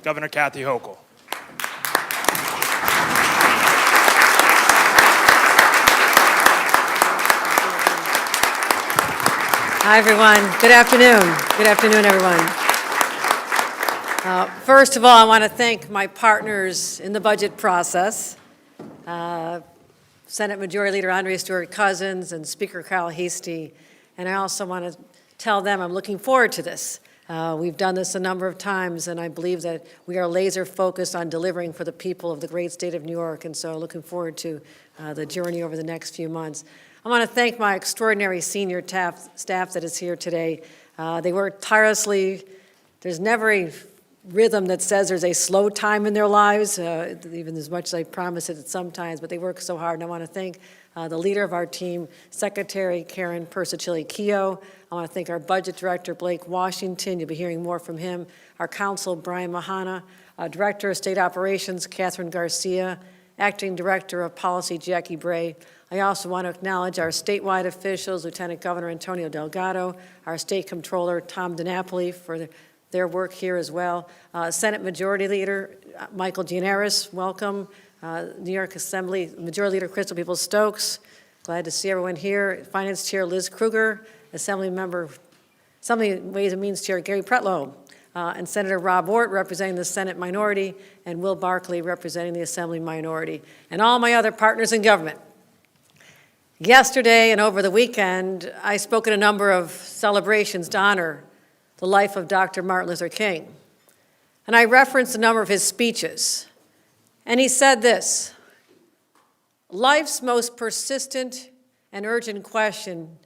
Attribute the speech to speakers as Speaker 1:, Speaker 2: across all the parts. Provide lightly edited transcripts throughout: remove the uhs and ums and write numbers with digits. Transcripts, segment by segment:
Speaker 1: Governor Kathy Hochul.
Speaker 2: Hi, everyone. Good afternoon. Good afternoon, everyone. First of all, I want to thank my partners in the budget process, Senate Majority Leader Andrea Stewart-Cousins and Speaker Kyle Hasty, and I also want to tell them I'm looking forward to this. We've done this a number of times, and I believe that we are laser focused on delivering for the people of the great state of New York, and so looking forward to the journey over the next few months. I want to thank my extraordinary senior staff that is here today. They work tirelessly. There's never a rhythm that says there's a slow time in their lives, even as much as I promise it sometimes, but they work so hard. And I want to thank the leader of our team, Secretary Karen Persicilli-Keough. I want to thank our budget director, Blake Washington. You'll be hearing more from him. Our counsel, Brian Mahana. Director of State Operations, Catherine Garcia. Acting Director of Policy, Jackie Bray. I also want to acknowledge our statewide officials, Lieutenant Governor Antonio Delgado, our State Comptroller, Tom DiNapoli, for their work here as well. Senate Majority Leader, Michael Gianaris, welcome. New York Assembly Majority Leader Crystal Peoples-Stokes, glad to see everyone here. Finance Chair Liz Krueger, Assembly Ways and Means Chair Gary Pretlow, and Senator Rob Ort representing the Senate minority, and Will Barkley representing the Assembly minority, and all my other partners in government. Yesterday and over the weekend, I spoke at a number of celebrations to honor the life of Dr. Martin Luther King. And I referenced a number of his speeches. And he said this: life's most persistent and urgent question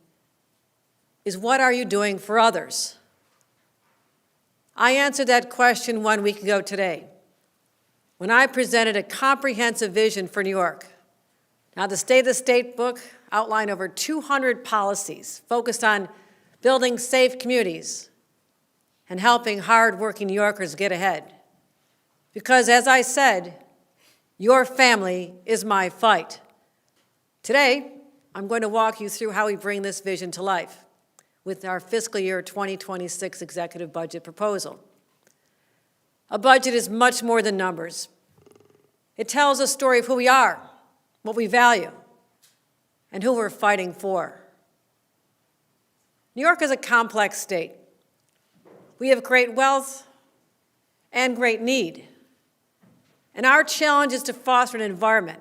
Speaker 2: is, what are you doing for others? I answered that question 1 week ago today when I presented a comprehensive vision for New York. Now, the State of the State book outlined over 200 policies focused on building safe communities and helping hard-working New Yorkers get ahead. Because, as I said, your family is my fight. Today, I'm going to walk you through how we bring this vision to life with our fiscal year 2026 executive budget proposal. A budget is much more than numbers. It tells a story of who we are, what we value, and who we're fighting for. New York is a complex state. We have great wealth and great need. And our challenge is to foster an environment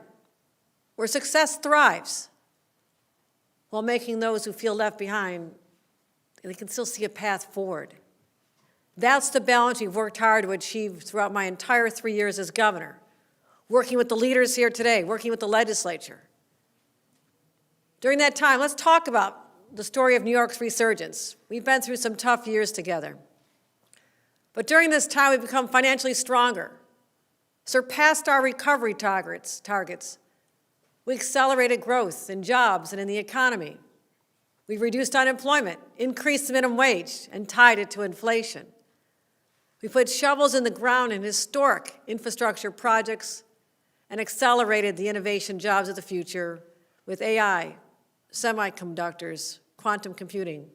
Speaker 2: where success thrives while making those who feel left behind, they can still see a path forward. That's the balance we've worked hard to achieve throughout my entire 3 years as governor, working with the leaders here today, working with the legislature. During that time, let's talk about the story of New York's resurgence. We've been through some tough years together. But during this time, we've become financially stronger, surpassed our recovery targets. We accelerated growth in jobs and in the economy. We've reduced unemployment, increased the minimum wage, and tied it to inflation. We put shovels in the ground in historic infrastructure projects and accelerated the innovation jobs of the future with AI, semiconductors, quantum computing.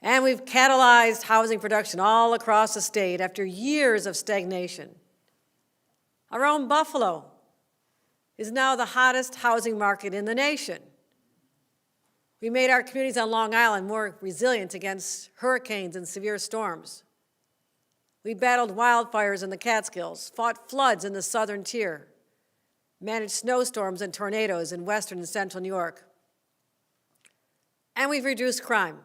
Speaker 2: And we've catalyzed housing production all across the state after years of stagnation. Our own Buffalo is now the hottest housing market in the nation. We made our communities on Long Island more resilient against hurricanes and severe storms. We battled wildfires in the Catskills, fought floods in the southern tier, managed snowstorms and tornadoes in western and central New York. And we've reduced crime,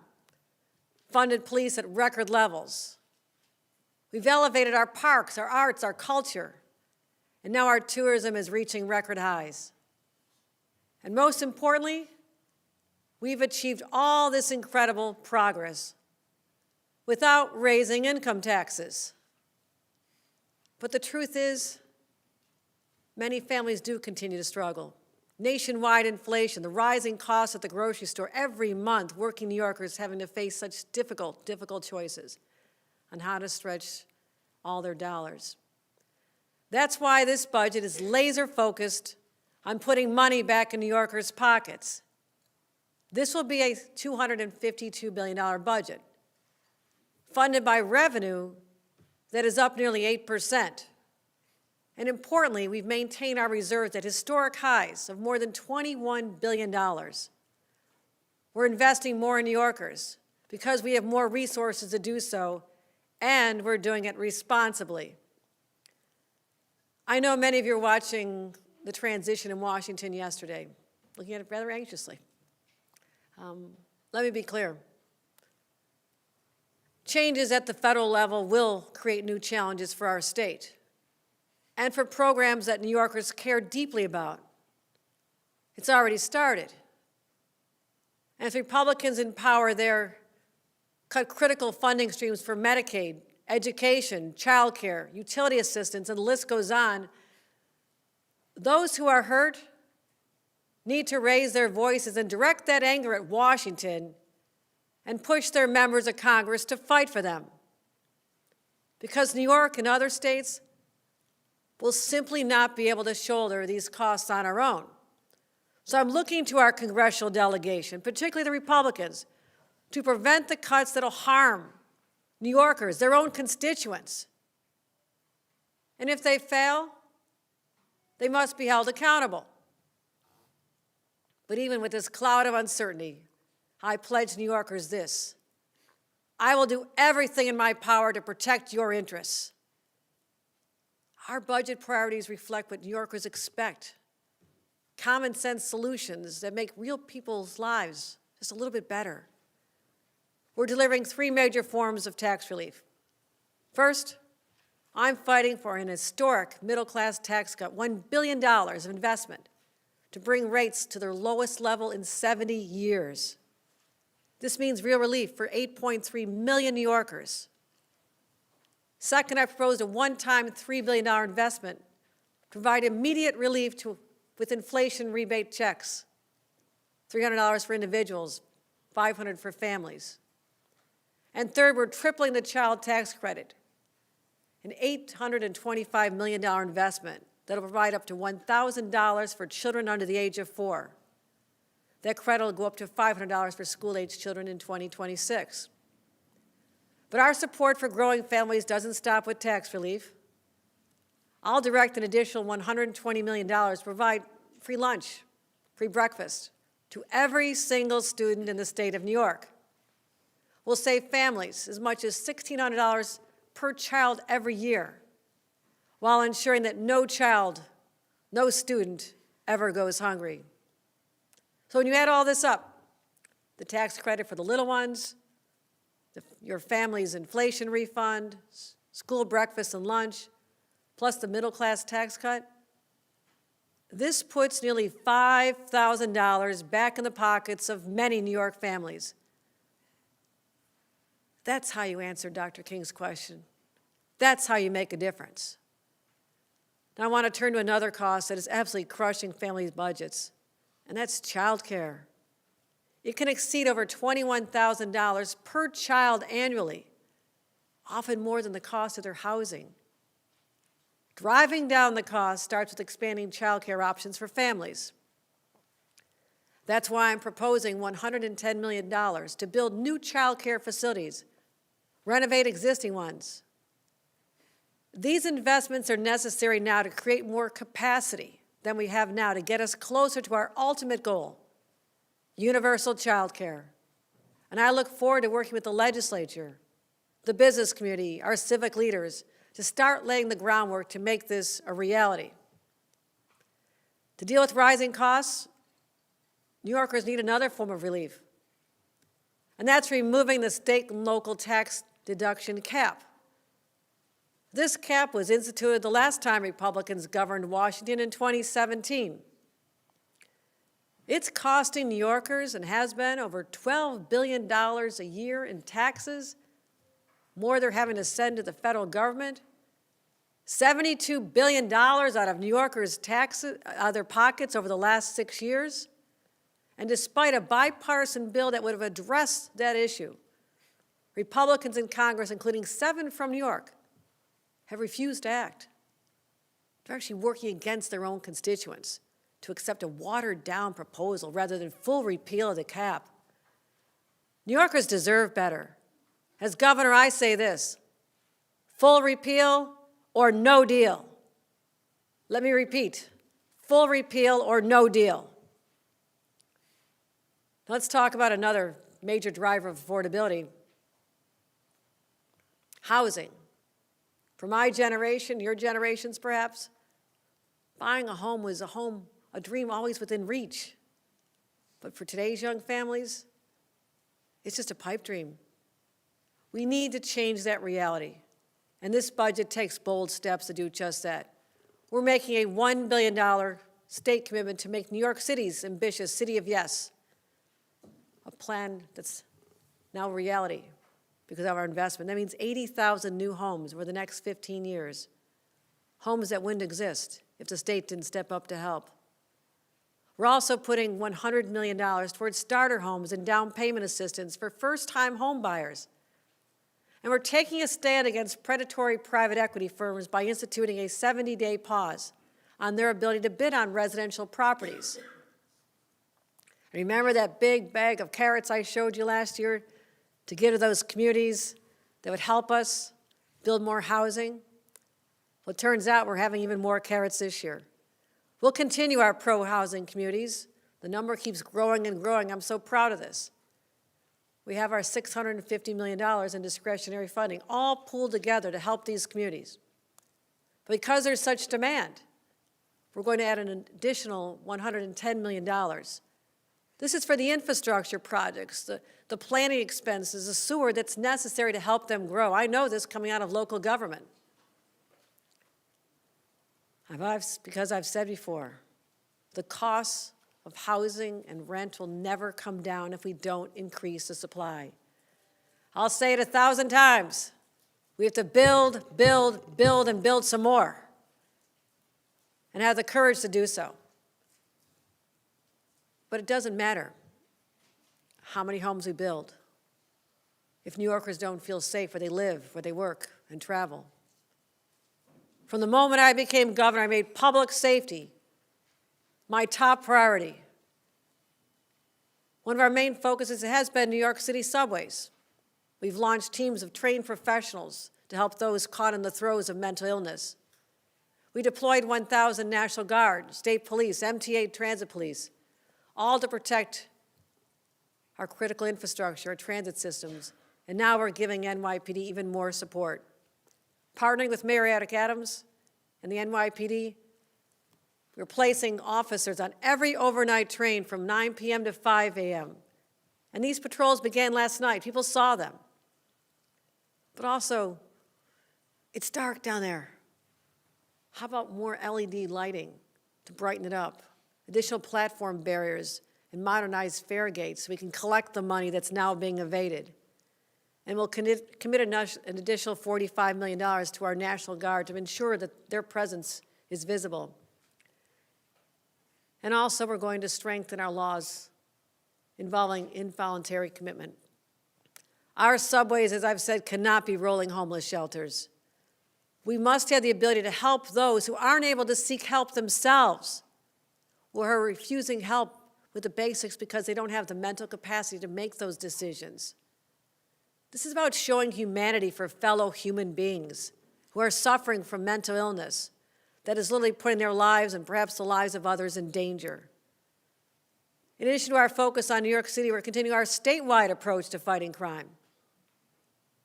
Speaker 2: funded police at record levels. We've elevated our parks, our arts, our culture, and now our tourism is reaching record highs. And most importantly, we've achieved all this incredible progress without raising income taxes. But the truth is, many families do continue to struggle. Nationwide inflation, the rising costs at the grocery store, every month working New Yorkers having to face such difficult choices on how to stretch all their dollars. That's why this budget is laser focused on putting money back in New Yorkers' pockets. This will be a $252 billion budget, funded by revenue that is up nearly 8%. And importantly, we've maintained our reserves at historic highs of more than $21 billion. We're investing more in New Yorkers because we have more resources to do so, and we're doing it responsibly. I know many of you were watching the transition in Washington yesterday, looking at it rather anxiously. Let me be clear. Changes at the federal level will create new challenges for our state and for programs that New Yorkers care deeply about. It's already started. And if Republicans in power there cut critical funding streams for Medicaid, education, child care, utility assistance, and the list goes on, those who are hurt need to raise their voices and direct that anger at Washington and push their members of Congress to fight for them. Because New York and other states will simply not be able to shoulder these costs on our own. So I'm looking to our congressional delegation, particularly the Republicans, to prevent the cuts that will harm New Yorkers, their own constituents. And if they fail, they must be held accountable. But even with this cloud of uncertainty, I pledge New Yorkers this: I will do everything in my power to protect your interests. Our budget priorities reflect what New Yorkers expect: common sense solutions that make real people's lives just a little bit better. We're delivering 3 major forms of tax relief. First, I'm fighting for an historic middle-class tax cut, $1 billion of investment to bring rates to their lowest level in 70 years. This means real relief for 8.3 million New Yorkers. Second, I proposed a one-time $3 billion investment to provide immediate relief with inflation rebate checks, $300 for individuals, $500 for families. And third, we're tripling the child tax credit, an $825 million investment that will provide up to $1,000 for children under the age of 4. That credit will go up to $500 for school-age children in 2026. But our support for growing families doesn't stop with tax relief. I'll direct an additional $120 million to provide free lunch, free breakfast to every single student in the state of New York. We'll save families as much as $1,600 per child every year, while ensuring that no child, no student ever goes hungry. So when you add all this up, the tax credit for the little ones, your family's inflation refund, school breakfast and lunch, plus the middle-class tax cut, this puts nearly $5,000 back in the pockets of many New York families. That's how you answer Dr. King's question. That's how you make a difference. Now I want to turn to another cost that is absolutely crushing families' budgets, and that's child care. It can exceed over $21,000 per child annually, often more than the cost of their housing. Driving down the cost starts with expanding child care options for families. That's why I'm proposing $110 million to build new child care facilities, renovate existing ones. These investments are necessary now to create more capacity than we have now to get us closer to our ultimate goal: universal child care. And I look forward to working with the legislature, the business community, our civic leaders, to start laying the groundwork to make this a reality. To deal with rising costs, New Yorkers need another form of relief, and that's removing the state and local tax deduction cap. This cap was instituted the last time Republicans governed Washington in 2017. It's costing New Yorkers, and has been, over $12 billion a year in taxes, more they're having to send to the federal government. $72 billion out of New Yorkers' taxes, out of their pockets over the last 6 years. And despite a bipartisan bill that would have addressed that issue, Republicans in Congress, including 7 from New York, have refused to act. They're actually working against their own constituents to accept a watered-down proposal rather than full repeal of the cap. New Yorkers deserve better. As governor, I say this: Full repeal or no deal. Let me repeat, full repeal or no deal. Let's talk about another major driver of affordability, housing. For my generation, your generations perhaps, buying a home was a dream always within reach. But for today's young families, it's just a pipe dream. We need to change that reality. And this budget takes bold steps to do just that. We're making a $1 billion state commitment to make New York City's ambitious City of Yes a plan that's now a reality because of our investment. That means 80,000 new homes over the next 15 years, homes that wouldn't exist if the state didn't step up to help. We're also putting $100 million towards starter homes and down payment assistance for first-time home buyers. And we're taking a stand against predatory private equity firms by instituting a 70-day pause on their ability to bid on residential properties. Remember that big bag of carrots I showed you last year to give to those communities that would help us build more housing? Well, it turns out we're having even more carrots this year. We'll continue our pro-housing communities. The number keeps growing and growing. I'm so proud of this. We have our $650 million in discretionary funding, all pooled together to help these communities. But because there's such demand, we're going to add an additional $110 million. This is for the infrastructure projects, the planning expenses, the sewer that's necessary to help them grow. I know this coming out of local government. Because I've said before, the costs of housing and rent will never come down if we don't increase the supply. I'll say it 1,000 times. We have to build, build, build, and build some more, and have the courage to do so. But it doesn't matter how many homes we build if New Yorkers don't feel safe where they live, where they work, and travel. From the moment I became governor, I made public safety my top priority. One of our main focuses has been New York City subways. We've launched teams of trained professionals to help those caught in the throes of mental illness. We deployed 1,000 National Guard, state police, MTA transit police, all to protect our critical infrastructure, our transit systems, and now we're giving NYPD even more support. Partnering with Mayor Eric Adams and the NYPD, we're placing officers on every overnight train from 9 p.m. to 5 a.m. And these patrols began last night. People saw them. But also, it's dark down there. How about more LED lighting to brighten it up? Additional platform barriers and modernized fare gates so we can collect the money that's now being evaded. And we'll commit an additional $45 million to our National Guard to ensure that their presence is visible. And also, we're going to strengthen our laws involving involuntary commitment. Our subways, as I've said, cannot be rolling homeless shelters. We must have the ability to help those who aren't able to seek help themselves, or are refusing help with the basics because they don't have the mental capacity to make those decisions. This is about showing humanity for fellow human beings who are suffering from mental illness that is literally putting their lives and perhaps the lives of others in danger. In addition to our focus on New York City, we're continuing our statewide approach to fighting crime.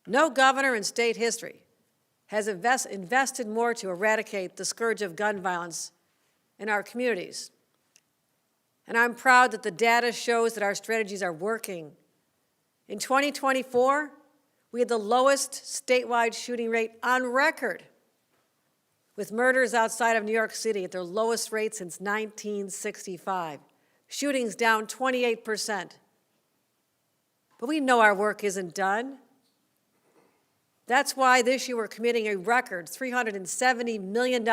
Speaker 2: No governor in state history has invested more to eradicate the scourge of gun violence in our communities. And I'm proud that the data shows that our strategies are working. In 2024, we had the lowest statewide shooting rate on record, with murders outside of New York City at their lowest rate since 1965. Shootings down 28%. But we know our work isn't done. That's why this year we're committing a record $370 million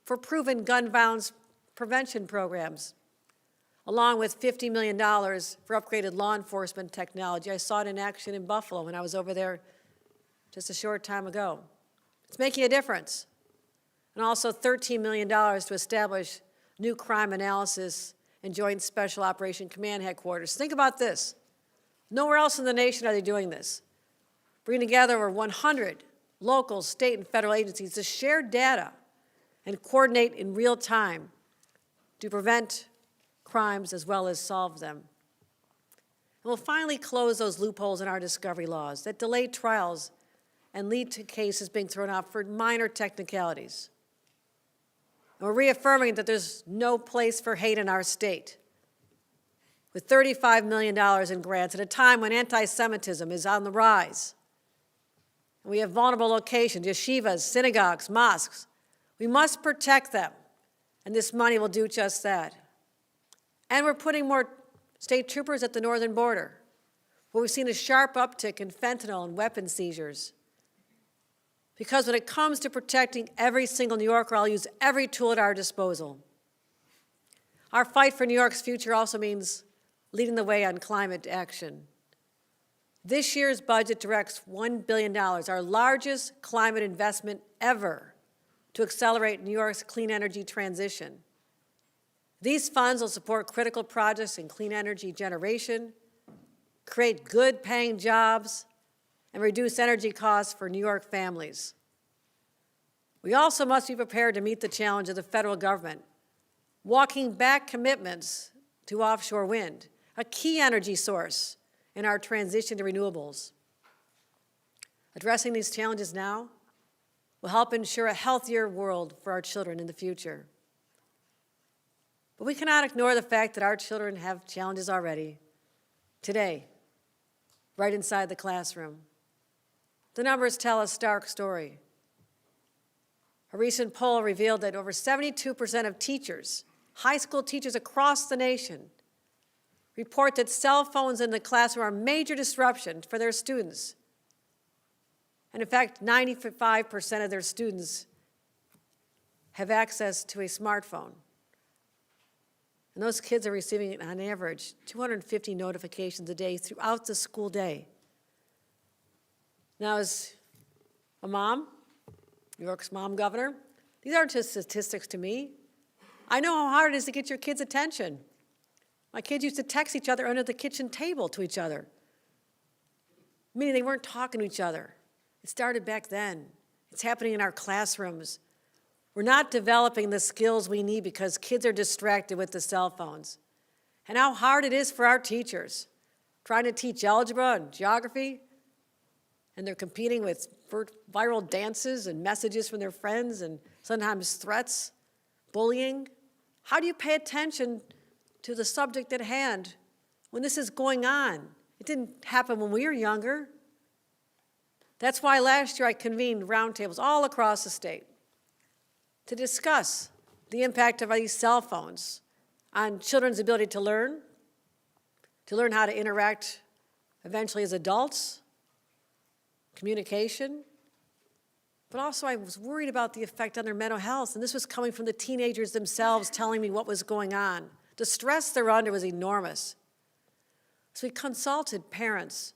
Speaker 2: for proven gun violence prevention programs, along with $50 million for upgraded law enforcement technology. I saw it in action in Buffalo when I was over there just a short time ago. It's making a difference. And also $13 million to establish new crime analysis and Joint Special Operation Command headquarters. Think about this. Nowhere else in the nation are they doing this. Bringing together over 100 local, state, and federal agencies to share data and coordinate in real time to prevent crimes as well as solve them. And we'll finally close those loopholes in our discovery laws that delay trials and lead to cases being thrown out for minor technicalities. And we're reaffirming that there's no place for hate in our state. With $35 million in grants at a time when anti-Semitism is on the rise. And we have vulnerable locations, yeshivas, synagogues, mosques. We must protect them, and this money will do just that. And we're putting more state troopers at the northern border, where we've seen a sharp uptick in fentanyl and weapon seizures. Because when it comes to protecting every single New Yorker, I'll use every tool at our disposal. Our fight for New York's future also means leading the way on climate action. This year's budget directs $1 billion, our largest climate investment ever, to accelerate New York's clean energy transition. These funds will support critical projects in clean energy generation, create good-paying jobs, and reduce energy costs for New York families. We also must be prepared to meet the challenge of the federal government, walking back commitments to offshore wind, a key energy source in our transition to renewables. Addressing these challenges now will help ensure a healthier world for our children in the future. But we cannot ignore the fact that our children have challenges already, today, right inside the classroom. The numbers tell a stark story. A recent poll revealed that over 72% of teachers, high school teachers across the nation, report that cell phones in the classroom are a major disruption for their students. And in fact, 95% of their students have access to a smartphone. And those kids are receiving, on average, 250 notifications a day throughout the school day. Now, as a mom, New York's mom governor, these aren't just statistics to me. I know how hard it is to get your kids' attention. My kids used to text each other under the kitchen table to each other, meaning they weren't talking to each other. It started back then. It's happening in our classrooms. We're not developing the skills we need because kids are distracted with the cell phones. And how hard it is for our teachers, trying to teach algebra and geography, and they're competing with viral dances and messages from their friends and sometimes threats, bullying. How do you pay attention to the subject at hand when this is going on? It didn't happen when we were younger. That's why last year I convened roundtables all across the state to discuss the impact of these cell phones on children's ability to learn how to interact eventually as adults, communication, but also I was worried about the effect on their mental health, and this was coming from the teenagers themselves telling me what was going on. The stress they're under was enormous. So we consulted parents,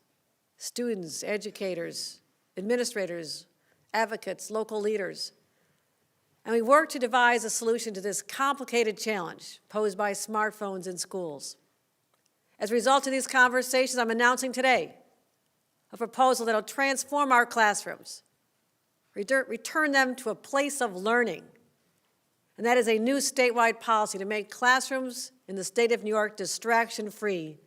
Speaker 2: students, educators, administrators, advocates, local leaders, and we worked to devise a solution to this complicated challenge posed by smartphones in schools. As a result of these conversations, I'm announcing today a proposal that will transform our classrooms, return them to a place of learning. And that is a new statewide policy to make classrooms in the state of New York distraction-free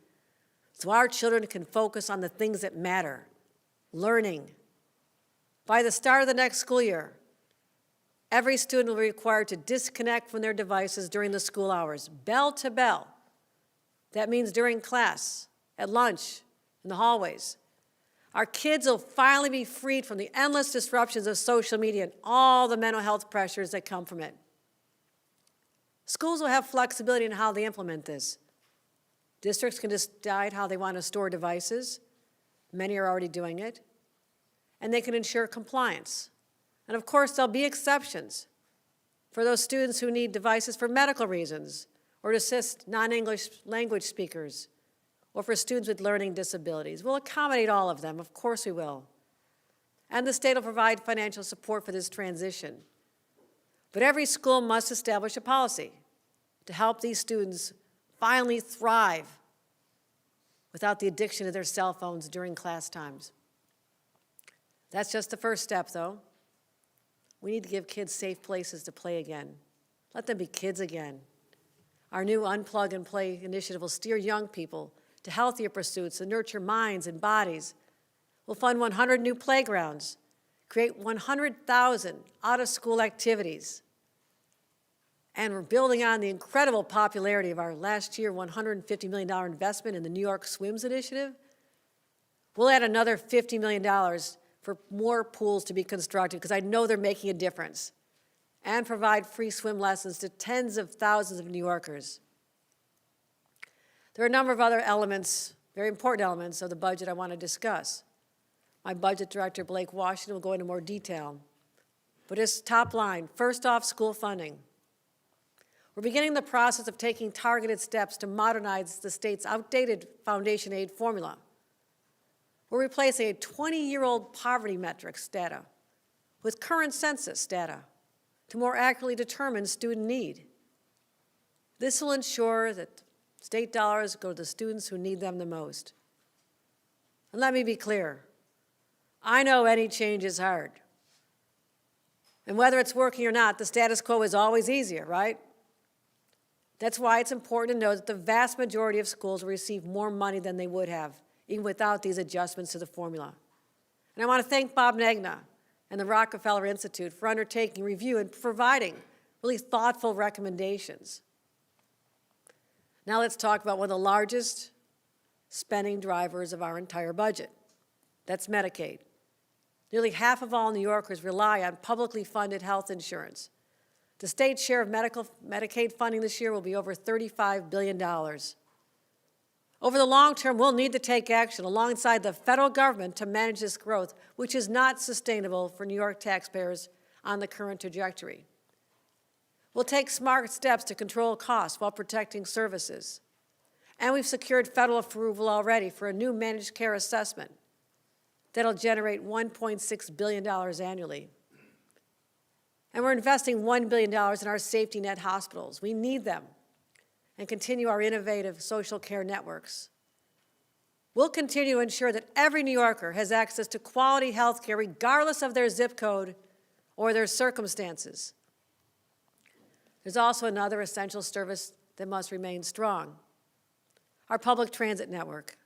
Speaker 2: so our children can focus on the things that matter, learning. By the start of the next school year, every student will be required to disconnect from their devices during the school hours, bell to bell. That means during class, at lunch, in the hallways. Our kids will finally be freed from the endless disruptions of social media and all the mental health pressures that come from it. Schools will have flexibility in how they implement this. Districts can decide how they want to store devices. Many are already doing it. And they can ensure compliance. And of course, there'll be exceptions for those students who need devices for medical reasons or to assist non-English language speakers or for students with learning disabilities. We'll accommodate all of them, of course we will. And the state will provide financial support for this transition. But every school must establish a policy to help these students finally thrive without the addiction of their cell phones during class times. That's just the first step, though. We need to give kids safe places to play again. Let them be kids again. Our new Unplug and Play initiative will steer young people to healthier pursuits and nurture minds and bodies. We'll fund 100 new playgrounds, create 100,000 out-of-school activities, and we're building on the incredible popularity of our last year $150 million investment in the New York Swims Initiative. We'll add another $50 million for more pools to be constructed, because I know they're making a difference, and provide free swim lessons to tens of thousands of New Yorkers. There are a number of other elements, very important elements of the budget I want to discuss. My budget director, Blake Washington, will go into more detail. But as top line, first off, school funding. We're beginning the process of taking targeted steps to modernize the state's outdated foundation aid formula. We're replacing a 20-year-old poverty metrics data with current census data to more accurately determine student need. This will ensure that state dollars go to the students who need them the most. And let me be clear, I know any change is hard. And whether it's working or not, the status quo is always easier, right? That's why it's important to know that the vast majority of schools will receive more money than they would have, even without these adjustments to the formula. And I want to thank Bob Negna and the Rockefeller Institute for undertaking review and providing really thoughtful recommendations. Now let's talk about one of the largest spending drivers of our entire budget. That's Medicaid. Nearly half of all New Yorkers rely on publicly funded health insurance. The state's share of Medicaid funding this year will be over $35 billion. Over the long term, we'll need to take action alongside the federal government to manage this growth, which is not sustainable for New York taxpayers on the current trajectory. We'll take smart steps to control costs while protecting services. And we've secured federal approval already for a new managed care assessment that'll generate $1.6 billion annually. And we're investing $1 billion in our safety net hospitals. We need them. And continue our innovative social care networks. We'll continue to ensure that every New Yorker has access to quality health care regardless of their zip code or their circumstances. There's also another essential service that must remain strong: our public transit network.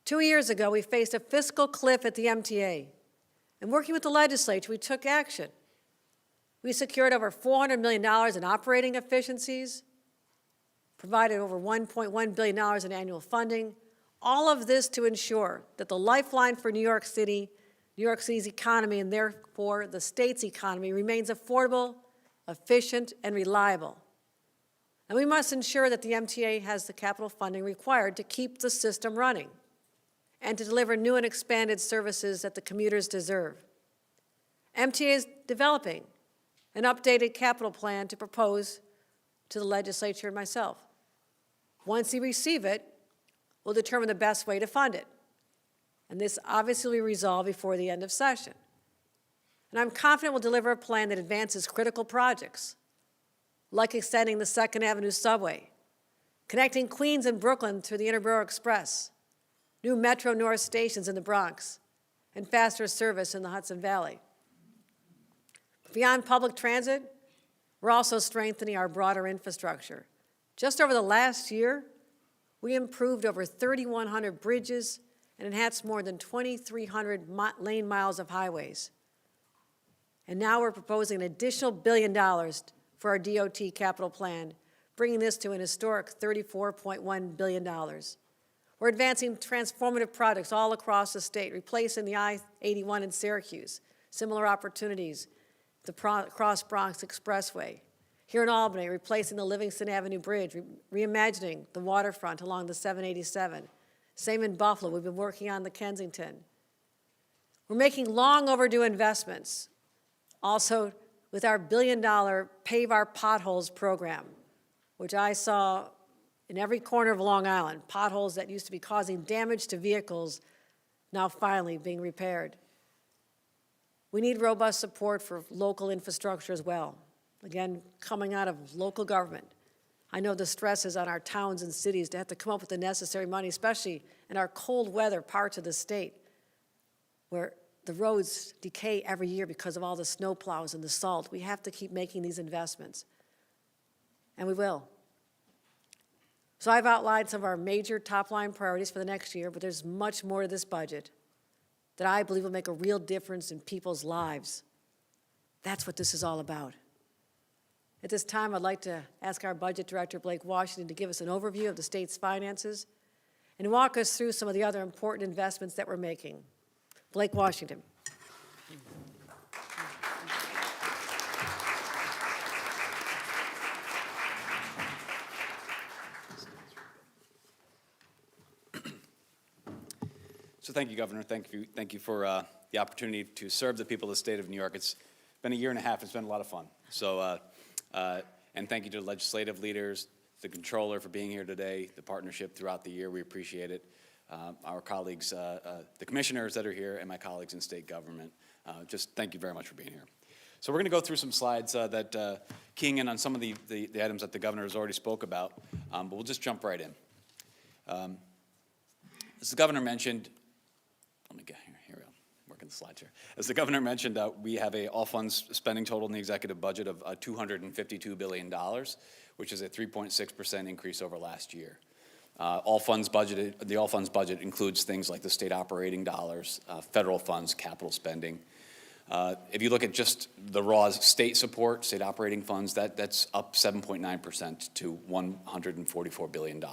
Speaker 2: 2 years ago, we faced a fiscal cliff at the MTA, and working with the legislature, we took action. We secured over $400 million in operating efficiencies, provided over $1.1 billion in annual funding, all of this to ensure that the lifeline for New York City's economy, and therefore the state's economy, remains affordable, efficient, and reliable. And we must ensure that the MTA has the capital funding required to keep the system running and to deliver new and expanded services that the commuters deserve. MTA is developing an updated capital plan to propose to the legislature and myself. Once we receive it, we'll determine the best way to fund it. And this obviously will be resolved before the end of session. And I'm confident we'll deliver a plan that advances critical projects, like extending the 2nd Avenue subway, connecting Queens and Brooklyn through the Interborough Express, new Metro North stations in the Bronx, and faster service in the Hudson Valley. Beyond public transit, we're also strengthening our broader infrastructure. Just over the last year, we improved over 3,100 bridges and enhanced more than 2,300 lane miles of highways. And now we're proposing an additional $1 billion for our DOT capital plan, bringing this to an historic $34.1 billion. We're advancing transformative projects all across the state, replacing the I-81 in Syracuse, similar opportunities, the Cross Bronx Expressway. Here in Albany, replacing the Livingston Avenue Bridge, reimagining the waterfront along the 787. Same in Buffalo, we've been working on the Kensington. We're making long overdue investments, also with our $1 billion Pave Our Potholes program, which I saw in every corner of Long Island, potholes that used to be causing damage to vehicles now finally being repaired. We need robust support for local infrastructure as well. Again, coming out of local government, I know the stress is on our towns and cities to have to come up with the necessary money, especially in our cold weather parts of the state, where The roads decay every year because of all the snow plows and the salt. We have to keep making these investments, and we will. So I've outlined some of our major top-line priorities for the next year, but there's much more to this budget that I believe will make a real difference in people's lives. That's what this is all about. At this time, I'd like to ask our Budget Director, Blake Washington, to give us an overview of the state's finances and walk us through some of the other important investments that we're making. Blake Washington.
Speaker 1: So thank you, Governor. Thank you for the opportunity to serve the people of the state of New York. It's been a year and a half. It's been a lot of fun. So, and thank you to the legislative leaders, the controller for being here today, the partnership throughout the year. We appreciate it. Our colleagues, the commissioners that are here, and my colleagues in state government. Just thank you very much for being here. So we're going to go through some slides that keying in on some of the items that the governor has already spoke about, but we'll just jump right in. As the governor mentioned, let me get here we go, working the slides here. As the governor mentioned, we have a all-funds spending total in the executive budget of $252 billion, which is a 3.6% increase over last year. The all-funds budget includes things like the state operating dollars, federal funds, capital spending. If you look at just the raw state support, state operating funds, that's up 7.9% to $144 billion.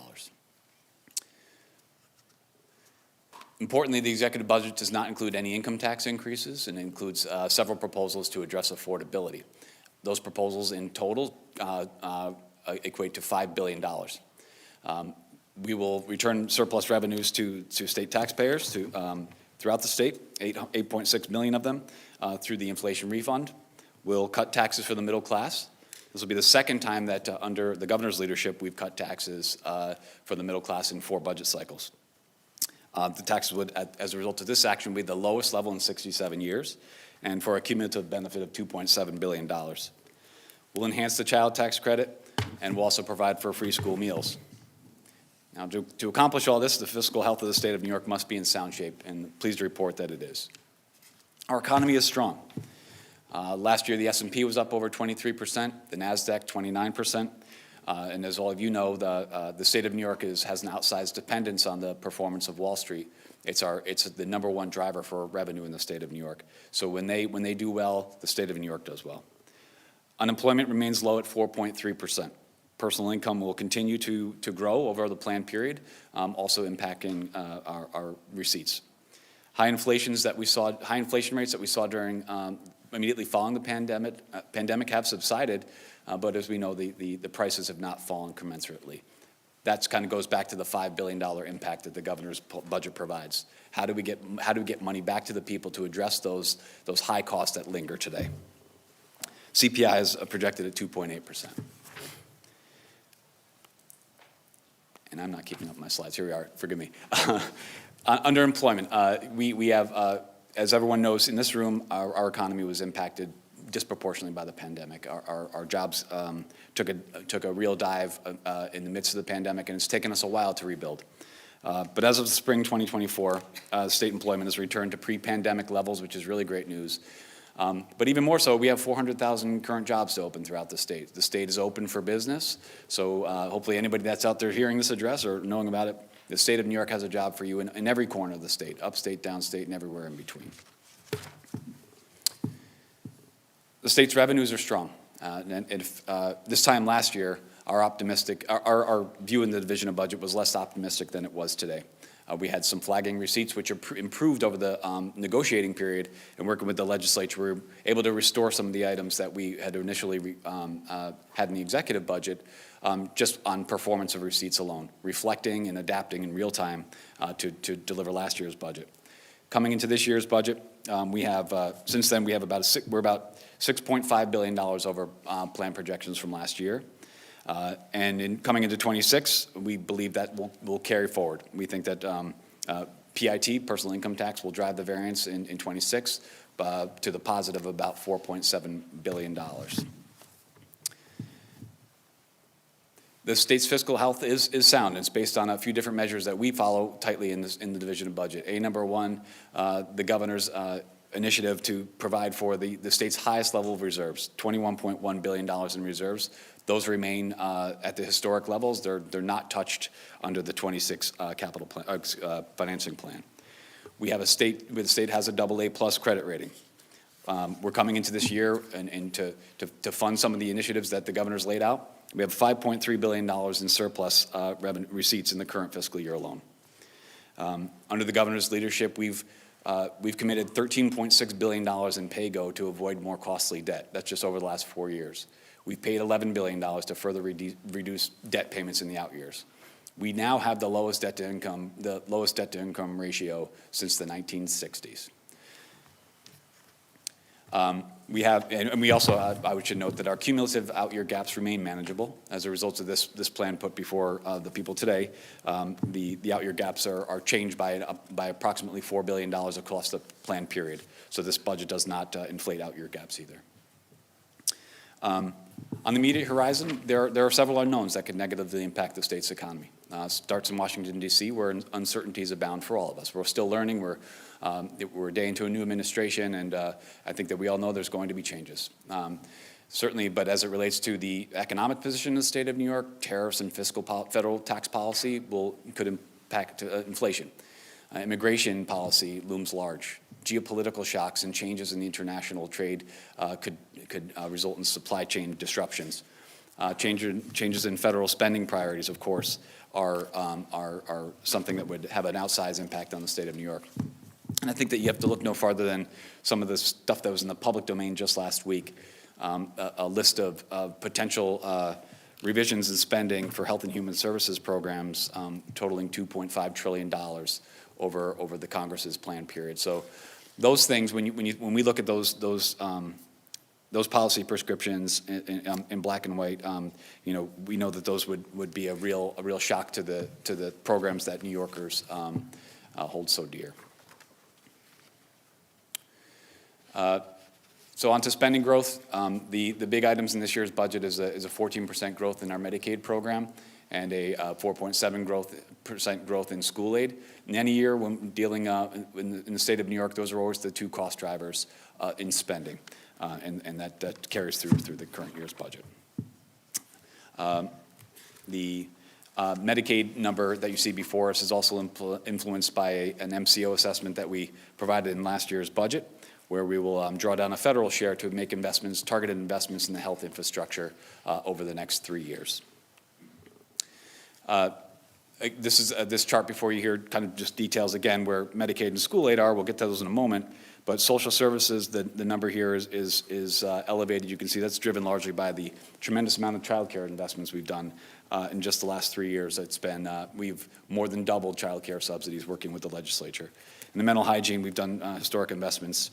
Speaker 1: Importantly, the executive budget does not include any income tax increases and includes several proposals to address affordability. Those proposals in total equate to $5 billion. We will return surplus revenues to state taxpayers throughout the state, 8.6 million of them through the inflation refund. We'll cut taxes for the middle class. This will be the second time that under the governor's leadership we've cut taxes for the middle class in 4 budget cycles. The taxes would, as a result of this action, be the lowest level in 67 years, and for a cumulative benefit of $2.7 billion. We'll enhance the child tax credit, and we'll also provide for free school meals. Now, to accomplish all this, the fiscal health of the state of New York must be in sound shape, and pleased to report that it is. Our economy is strong. Last year, the S&P was up over 23%, the NASDAQ 29%. And as all of you know, the state of New York has an outsized dependence on the performance of Wall Street. It's the number one driver for revenue in the state of New York. So when they do well, the state of New York does well. Unemployment remains low at 4.3%. Personal income will continue to grow over the planned period, also impacting our receipts. High inflation rates that we saw during immediately following the pandemic have subsided. But as we know, the prices have not fallen commensurately. That kind of goes back to the $5 billion impact that the governor's budget provides. How do we get money back to the people to address those high costs that linger today? CPI is projected at 2.8%. And I'm not keeping up my slides. Here we are. Forgive me. Underemployment. We have, as everyone knows in this room, our economy was impacted disproportionately by the pandemic. Our jobs took a real dive in the midst of the pandemic, and it's taken us a while to rebuild. But as of spring 2024, state employment has returned to pre-pandemic levels, which is really great news. But even more so, we have 400,000 current jobs to open throughout the state. The state is open for business, so hopefully anybody that's out there hearing this address or knowing about it, the state of New York has a job for you in every corner of the state, upstate, downstate, and everywhere in between. The state's revenues are strong. This time last year, our view in the division of budget was less optimistic than it was today. We had some flagging receipts which improved over the negotiating period, and working with the legislature, we were able to restore some of the items that we had initially had in the executive budget just on performance of receipts alone, reflecting and adapting in real time to deliver last year's budget. Coming into this year's budget, since then we're about $6.5 billion over plan projections from last year. And coming into 26, we believe that will carry forward. We think that PIT, personal income tax, will drive the variance in 26 to the positive of about $4.7 billion. The state's fiscal health is sound. It's based on a few different measures that we follow tightly in the division of budget. Number one, the governor's initiative to provide for the state's highest level of reserves, $21.1 billion in reserves. Those remain at the historic levels. They're not touched under the 26 capital plan, financing plan. The state has a AA+ credit rating. We're coming into this year and to fund some of the initiatives that the governor's laid out. We have $5.3 billion in surplus revenue receipts in the current fiscal year alone. Under the governor's leadership, we've committed $13.6 billion in pay-go to avoid more costly debt. That's just over the last 4 years. We've paid $11 billion to further reduce debt payments in the out years. We now have the lowest debt to income ratio since the 1960s. We also, I should note that our cumulative out-year gaps remain manageable. As a result of this plan put before the people today, the out-year gaps are changed by approximately $4 billion across the plan period. So this budget does not inflate out-year gaps either. On the immediate horizon, there are several unknowns that could negatively impact the state's economy. Starts in Washington, D.C., where uncertainties abound for all of us. We're still learning. We're a day into a new administration, and I think that we all know there's going to be changes. Certainly, but as it relates to the economic position of the state of New York, tariffs and federal tax policy could impact inflation. Immigration policy looms large. Geopolitical shocks and changes in the international trade could result in supply chain disruptions. Changes in federal spending priorities, of course, are something that would have an outsized impact on the state of New York. And I think that you have to look no farther than some of the stuff that was in the public domain just last week, a list of potential revisions in spending for health and human services programs totaling $2.5 trillion over the Congress's plan period. So those things, when we look at those policy prescriptions in black and white, we know that those would be a real shock to the programs that New Yorkers hold so dear. So on to spending growth. The big items in this year's budget is a 14% growth in our Medicaid program and a 4.7% growth in school aid. In any year when dealing in the state of New York, those are always the two cost drivers in spending, and that carries through the current year's budget. The Medicaid number that you see before us is also influenced by an MCO assessment that we provided in last year's budget, where we will draw down a federal share to make targeted investments in the health infrastructure over the next 3 years. This chart before you here kind of just details again where Medicaid and school aid are. We'll get to those in a moment. But social services, the number here is elevated. You can see that's driven largely by the tremendous amount of child care investments we've done in just the last 3 years. We've more than doubled child care subsidies working with the legislature. In the mental hygiene, we've done historic investments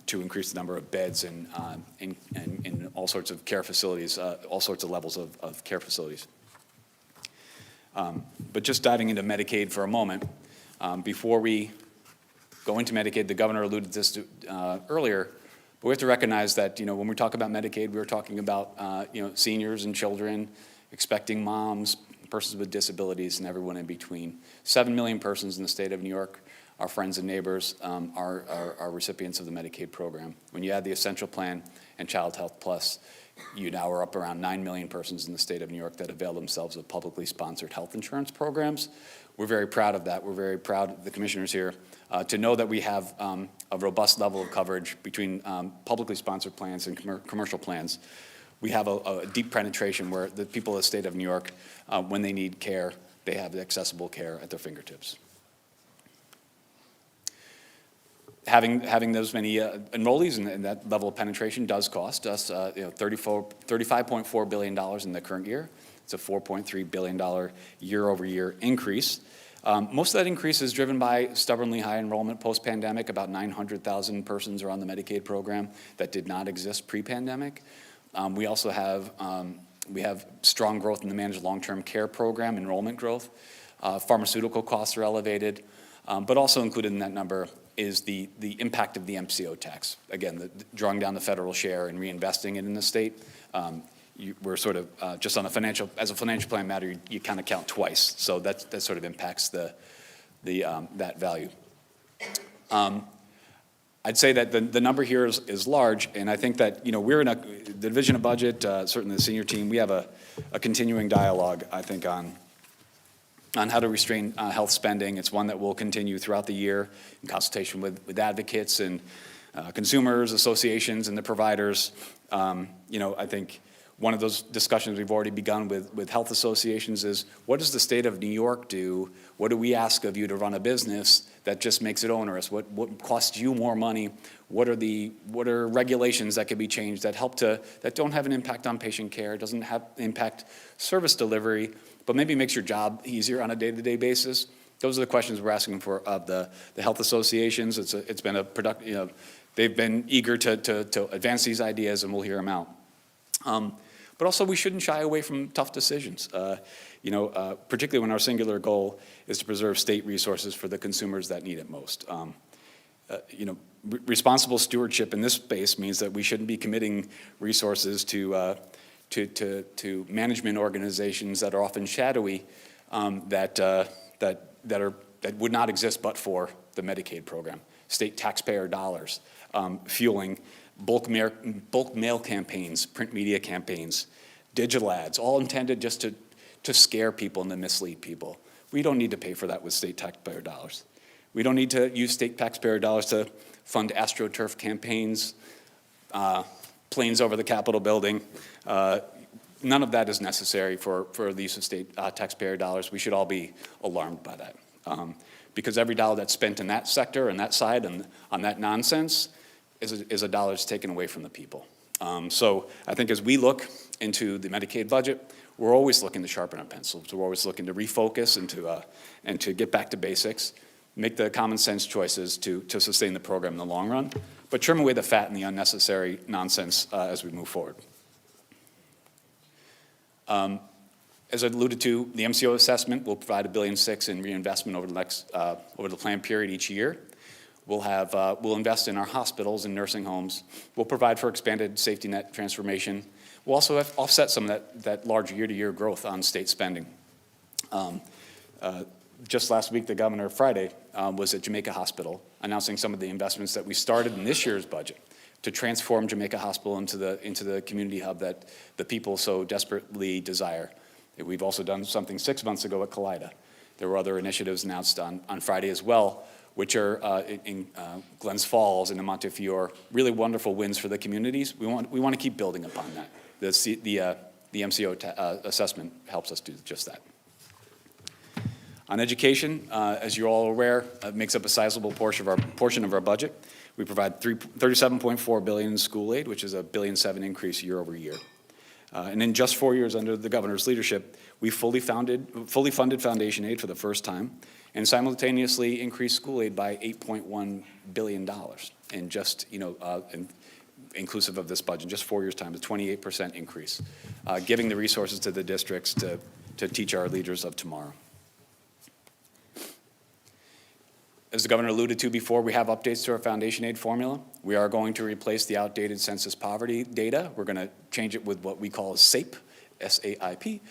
Speaker 1: to increase the number of beds in all sorts of care facilities, all sorts of levels of care facilities. But just diving into Medicaid for a moment, before we go into Medicaid, the governor alluded to this earlier, but we have to recognize that when we talk about Medicaid, we're talking about seniors and children, expecting moms, persons with disabilities, and everyone in between. 7 million persons in the state of New York, our friends and neighbors, are recipients of the Medicaid program. When you add the Essential Plan and Child Health Plus, you now are up around 9 million persons in the state of New York that avail themselves of publicly sponsored health insurance programs. We're very proud of that. We're very proud, the commissioners here, to know that we have a robust level of coverage between publicly sponsored plans and commercial plans. We have a deep penetration where the people of the state of New York, when they need care, they have accessible care at their fingertips. Having those many enrollees and that level of penetration does cost us $35.4 billion in the current year. It's a $4.3 billion year-over-year increase. Most of that increase is driven by stubbornly high enrollment post-pandemic. About 900,000 persons are on the Medicaid program that did not exist pre-pandemic. We also have strong growth in the managed long-term care program, enrollment growth. Pharmaceutical costs are elevated, but also included in that number is the impact of the MCO tax. Again, drawing down the federal share and reinvesting it in the state. We're sort of just on as a financial plan matter, you kind of count twice. So that sort of impacts that value. I I'd say that the number here is large, and I think that, we're in the Division of Budget, certainly the senior team, we have a continuing dialogue, I think, on how to restrain health spending. It's one that will continue throughout the year in consultation with advocates and consumers, associations, and the providers. I think one of those discussions we've already begun with health associations is, what does the state of New York do? What do we ask of you to run a business that just makes it onerous? What costs you more money? What are regulations that could be changed that don't have an impact on patient care, doesn't have impact service delivery, but maybe makes your job easier on a day-to-day basis? Those are the questions we're asking for of the health associations. It's been a productive, they've been eager to advance these ideas, and we'll hear them out. But also, we shouldn't shy away from tough decisions, particularly when our singular goal is to preserve state resources for the consumers that need it most. Responsible stewardship in this space means that we shouldn't be committing resources to management organizations that are often shadowy, that would not exist but for the Medicaid program. State taxpayer dollars fueling bulk mail campaigns, print media campaigns, digital ads, all intended just to scare people and to mislead people. We don't need to pay for that with state taxpayer dollars. We don't need to use state taxpayer dollars to fund AstroTurf campaigns, planes over the Capitol building. None of that is necessary for the use of state taxpayer dollars. We should all be alarmed by that. Because every dollar that's spent in that sector and that side and on that nonsense is a dollar that's taken away from the people. So I think as we look into the Medicaid budget, we're always looking to sharpen our pencils. We're always looking to refocus and to get back to basics, make the common sense choices to sustain the program in the long run, but trim away the fat and the unnecessary nonsense as we move forward. As I alluded to, the MCO assessment will provide $1.6 billion in reinvestment over the plan period each year. We'll invest in our hospitals and nursing homes. We'll provide for expanded safety net transformation. We'll also offset some of that large year-to-year growth on state spending. Just last week, the governor, Friday, was at Jamaica Hospital announcing some of the investments that we started in this year's budget to transform Jamaica Hospital into the community hub that the people so desperately desire. We've also done something 6 months ago at Kaleida. There were other initiatives announced on Friday as well, which are in Glens Falls and in Montefiore, really wonderful wins for the communities. We want to keep building upon that. The MCO assessment helps us do just that. On education, as you're all aware, it makes up a sizable portion of our budget. We provide $37.4 billion in school aid, which is a $1.7 billion increase year over year. And in just 4 years under the governor's leadership, we fully funded foundation aid for the first time, and simultaneously increased school aid by $8.1 billion, and just inclusive of this budget, in just 4 years' time, a 28% increase, giving the resources to the districts to teach our leaders of tomorrow. As the governor alluded to before, we have updates to our foundation aid formula. We are going to replace the outdated census poverty data. We're going to change it with what we call SAPE, S-A-I-P,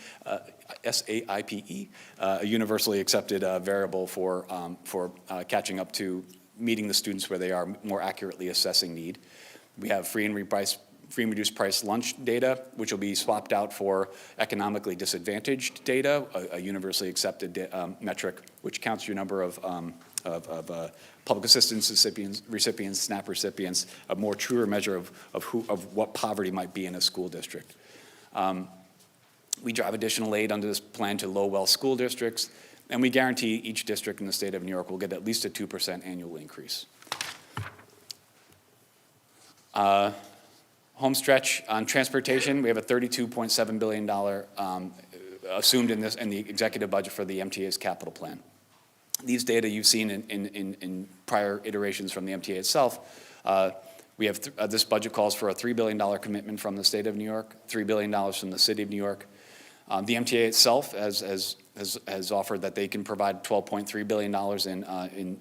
Speaker 1: S-A-I-P-E, a universally accepted variable for catching up to meeting the students where they are, more accurately assessing need. We have free and reduced price lunch data, which will be swapped out for economically disadvantaged data, a universally accepted metric, which counts your number of public assistance recipients, SNAP recipients, a more truer measure of what poverty might be in a school district. We drive additional aid under this plan to low-wealth school districts, and we guarantee each district in the state of New York will get at least a 2% annual increase. Home stretch on transportation, we have a $32.7 billion assumed in the executive budget for the MTA's capital plan. These data you've seen in prior iterations from the MTA itself. We have this budget calls for a $3 billion commitment from the state of New York, $3 billion from the city of New York. The MTA itself has offered that they can provide $12.3 billion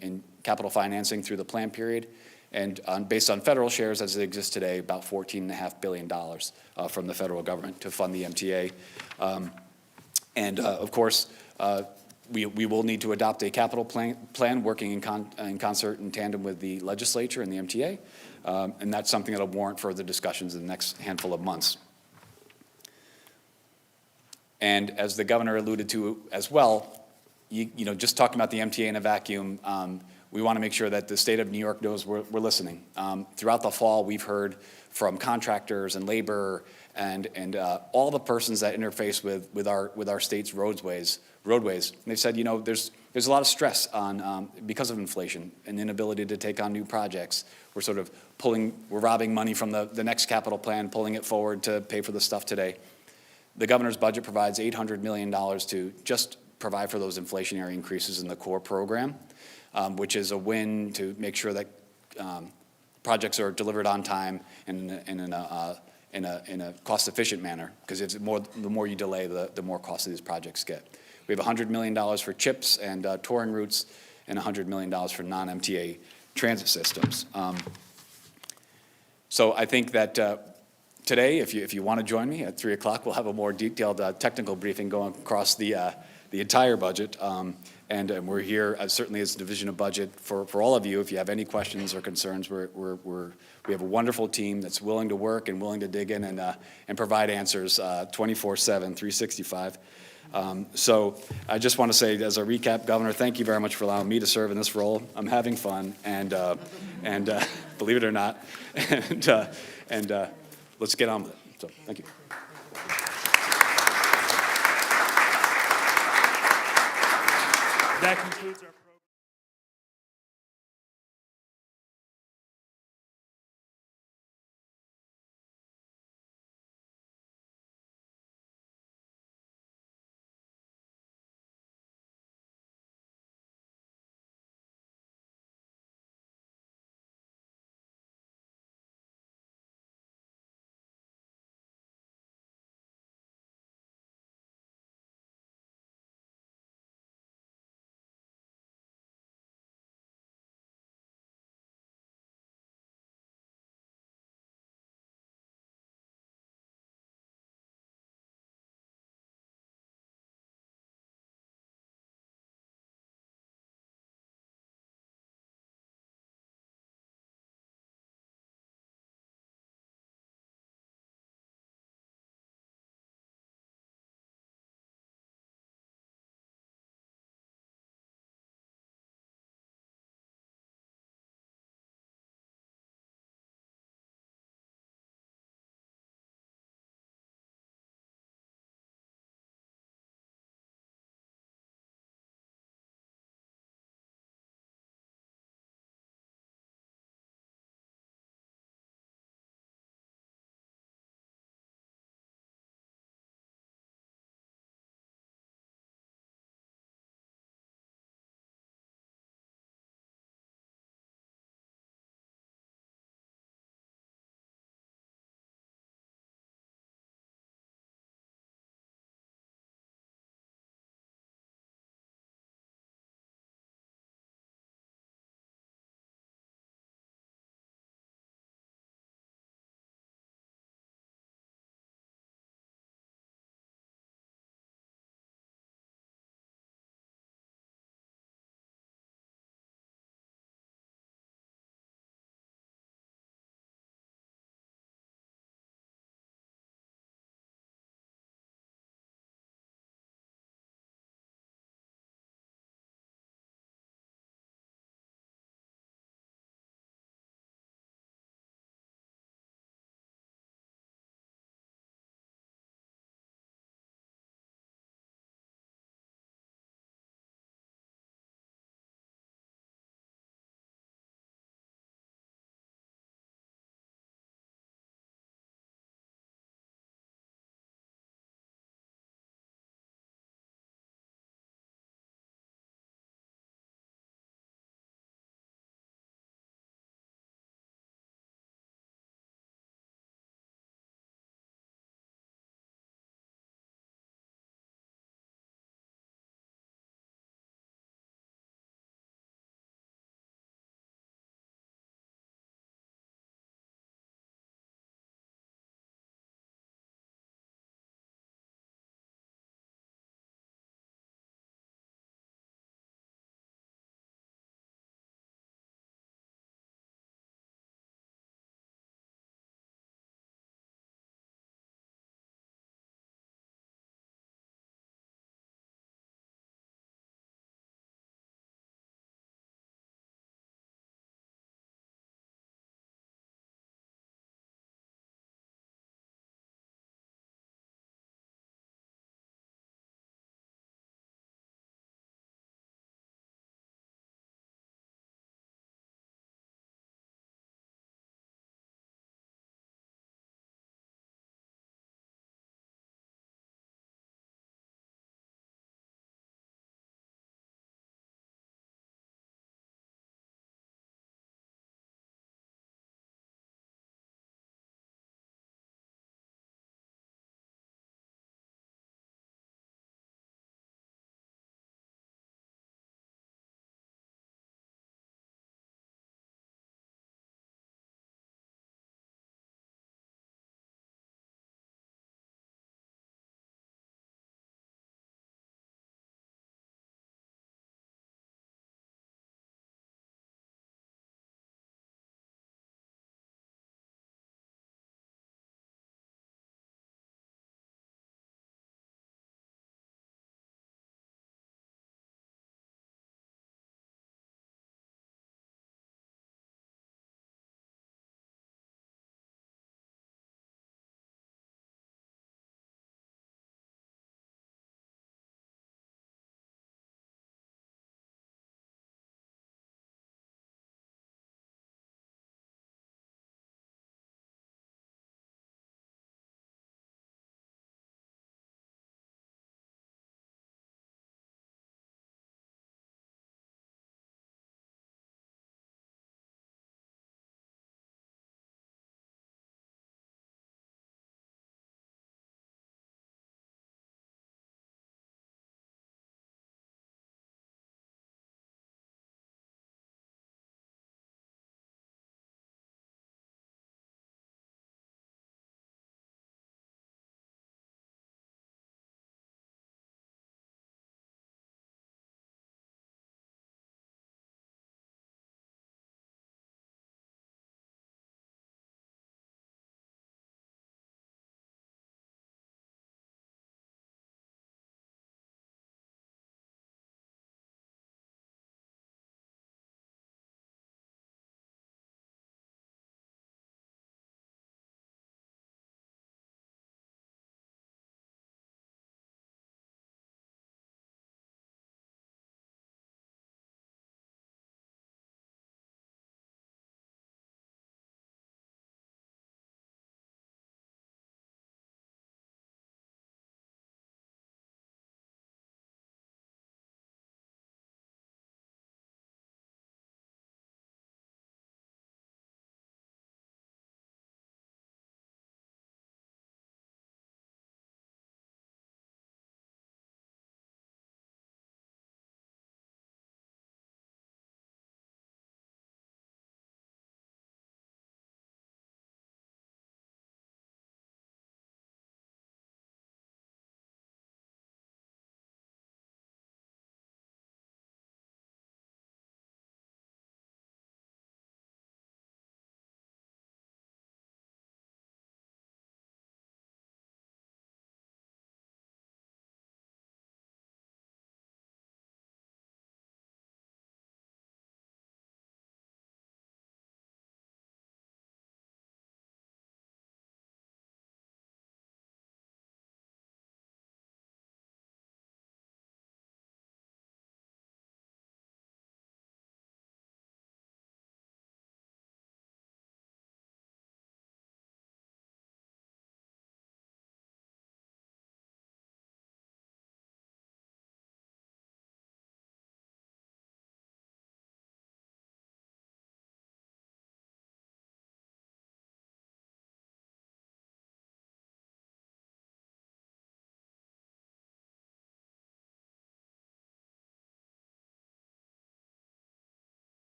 Speaker 1: in capital financing through the plan period. And based on federal shares as they exist today, about $14.5 billion from the federal government to fund the MTA. Of course, we will need to adopt a capital plan working in concert in tandem with the legislature and the MTA, and that's something that will warrant further discussions in the next handful of months. And as the governor alluded to as well, you know, just talking about the MTA in a vacuum, we want to make sure that the state of New York knows we're listening. Throughout the fall, we've heard from contractors and labor and all the persons that interface with our state's roadways. And they've said, you know, there's a lot of stress on because of inflation and inability to take on new projects. We're sort of we're robbing money from the next capital plan, pulling it forward to pay for the stuff today. The governor's budget provides $800 million to just provide for those inflationary increases in the core program, which is a win to make sure that projects are delivered on time and in a cost-efficient manner, because the more you delay, the more costly these projects get. We have $100 million for CHIPS and touring routes, and $100 million for non-MTA transit systems. So I think that today, if you want to join me at 3 o'clock, we'll have a more detailed technical briefing going across the entire budget. And we're here, certainly as a division of budget, for all of you. If you have any questions or concerns, we have a wonderful team that's willing to work and willing to dig in and provide answers 24/7, 365. So I just want to say, as a recap, Governor, thank you very much for allowing me to serve in this role. I'm having fun, and believe it or not, and let's get on with it. So thank you.
Speaker 3: That concludes our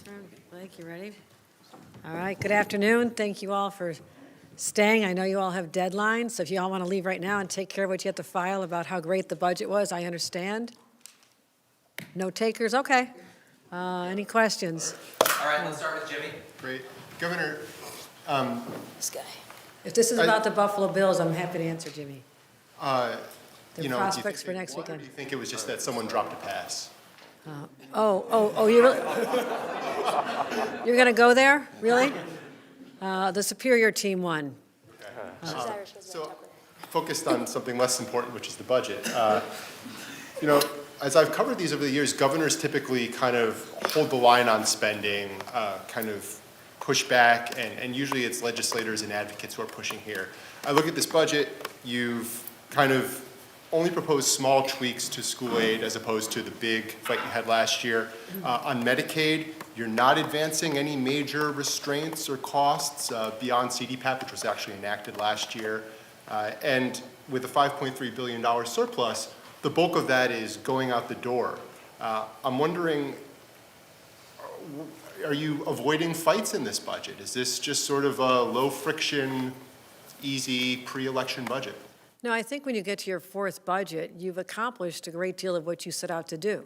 Speaker 2: turn. Blake, you ready? All right, good afternoon. Thank you all for staying. I know you all have deadlines, so if you all want to leave right now and take care of what you have to file about how great the budget was, I understand. No takers? Okay. Any questions?
Speaker 4: All right, let's start with Jimmy.
Speaker 5: Great. Governor,
Speaker 2: This guy. If this is about the Buffalo Bills, I'm happy to answer, Jimmy. The
Speaker 5: do you
Speaker 2: prospects
Speaker 5: think
Speaker 2: for next
Speaker 5: they won, or
Speaker 2: weekend.
Speaker 5: do you think it was just that someone dropped a pass?
Speaker 2: You really? You're going to go there? Really? The Superior team won.
Speaker 5: So, focused on something less important, which is the budget. As I've covered these over the years, governors typically kind of hold the line on spending, kind of push back, and usually it's legislators and advocates who are pushing here. I look at this budget, you've kind of only proposed small tweaks to school aid as opposed to the big fight you had last year. On Medicaid, you're not advancing any major restraints or costs beyond CDPAP, which was actually enacted last year. And with a $5.3 billion surplus, the bulk of that is going out the door. I'm wondering, are you avoiding fights in this budget? Is this just sort of a low-friction, easy pre-election budget?
Speaker 2: No, I think when you get to your fourth budget, you've accomplished a great deal of what you set out to do.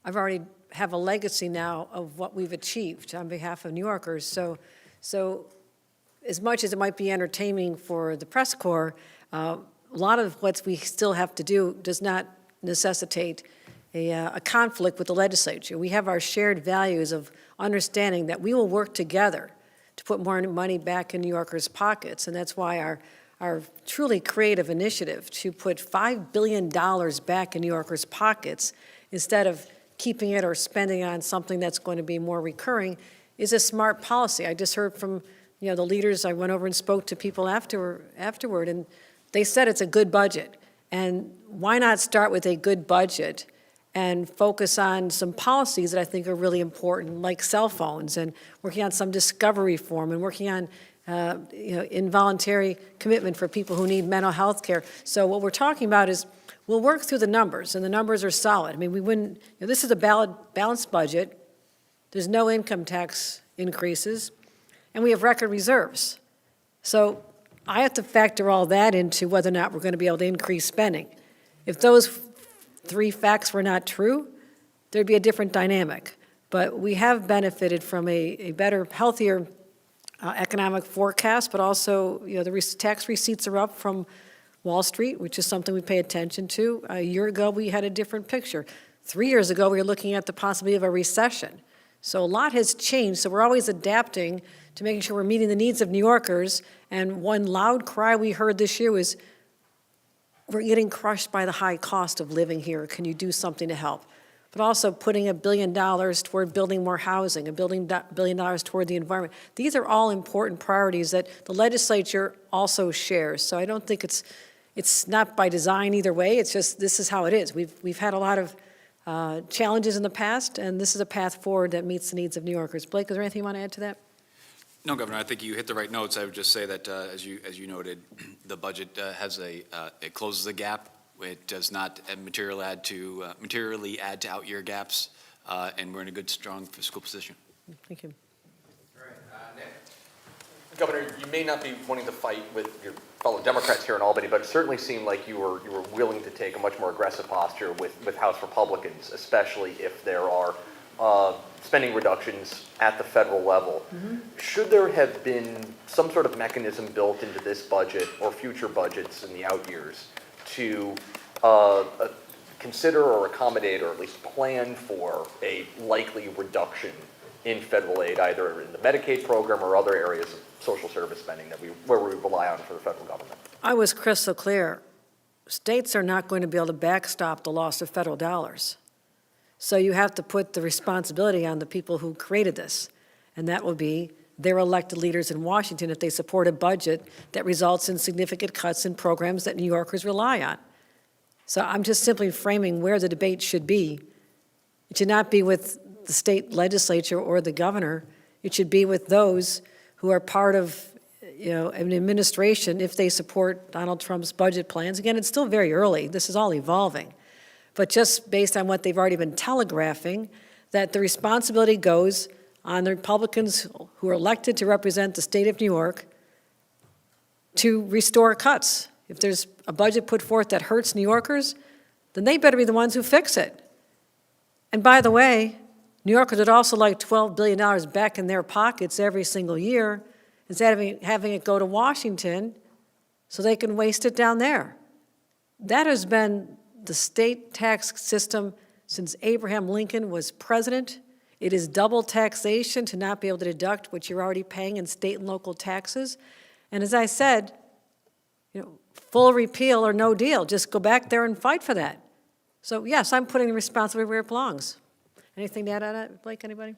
Speaker 2: I've already have a legacy now of what we've achieved on behalf of New Yorkers. So as much as it might be entertaining for the press corps, a lot of what we still have to do does not necessitate a conflict with the legislature. We have our shared values of understanding that we will work together to put more money back in New Yorkers' pockets, and that's why our truly creative initiative to put $5 billion back in New Yorkers' pockets instead of keeping it or spending on something that's going to be more recurring is a smart policy. I just heard from the leaders. I went over and spoke to people afterward, and they said it's a good budget. And why not start with a good budget and focus on some policies that I think are really important, like cell phones, and working on some discovery reform, and working on involuntary commitment for people who need mental health care. So what we're talking about is we'll work through the numbers, and the numbers are solid. I mean, we wouldn't, this is a balanced budget. There's no income tax increases, and we have record reserves. So I have to factor all that into whether or not we're going to be able to increase spending. If those three facts were not true, there'd be a different dynamic. But we have benefited from a better, healthier economic forecast, but also, the tax receipts are up from Wall Street, which is something we pay attention to. A year ago, we had a different picture. 3 years ago, we were looking at the possibility of a recession. So a lot has changed, so we're always adapting to making sure we're meeting the needs of New Yorkers. And one loud cry we heard this year was, we're getting crushed by the high cost of living here. Can you do something to help? But also putting $1 billion toward building more housing, $1 billion toward the environment. These are all important priorities that the legislature also shares. So I don't think it's not by design either way. It's just this is how it is. We've had a lot of challenges in the past, and this is a path forward that meets the needs of New Yorkers. Blake, is there anything you want to add to that?
Speaker 1: No, Governor, I think you hit the right notes. I would just say that, as you noted, the budget it closes the gap. It does not materially add to out-year gaps, and we're in a good, strong fiscal position.
Speaker 2: Thank you.
Speaker 4: All right, Nick. Governor, you may not be wanting to fight with your fellow Democrats here in Albany, but it certainly seemed like you were willing to take a much more aggressive posture with House Republicans, especially if there are spending reductions at the federal level. Mm-hmm. Should there have been some sort of mechanism built into this budget or future budgets in the out years to consider or accommodate or at least plan for a likely reduction in federal aid, either in the Medicaid program or other areas of social service spending where we rely on for the federal government?
Speaker 2: I was crystal clear. States are not going to be able to backstop the loss of federal dollars. So you have to put the responsibility on the people who created this, and that will be their elected leaders in Washington if they support a budget that results in significant cuts in programs that New Yorkers rely on. So I'm just simply framing where the debate should be. It should not be with the state legislature or the governor. It should be with those who are part of an administration if they support Donald Trump's budget plans. Again, it's still very early. This is all evolving. But just based on what they've already been telegraphing, that the responsibility goes on the Republicans who are elected to represent the state of New York to restore cuts. If there's a budget put forth that hurts New Yorkers, then they better be the ones who fix it. And by the way, New Yorkers would also like $12 billion back in their pockets every single year instead of having it go to Washington so they can waste it down there. That has been the state tax system since Abraham Lincoln was president. It is double taxation to not be able to deduct what you're already paying in state and local taxes. And as I said, full repeal or no deal. Just go back there and fight for that. So yes, I'm putting the responsibility where it belongs. Anything to add on that, Blake, anybody?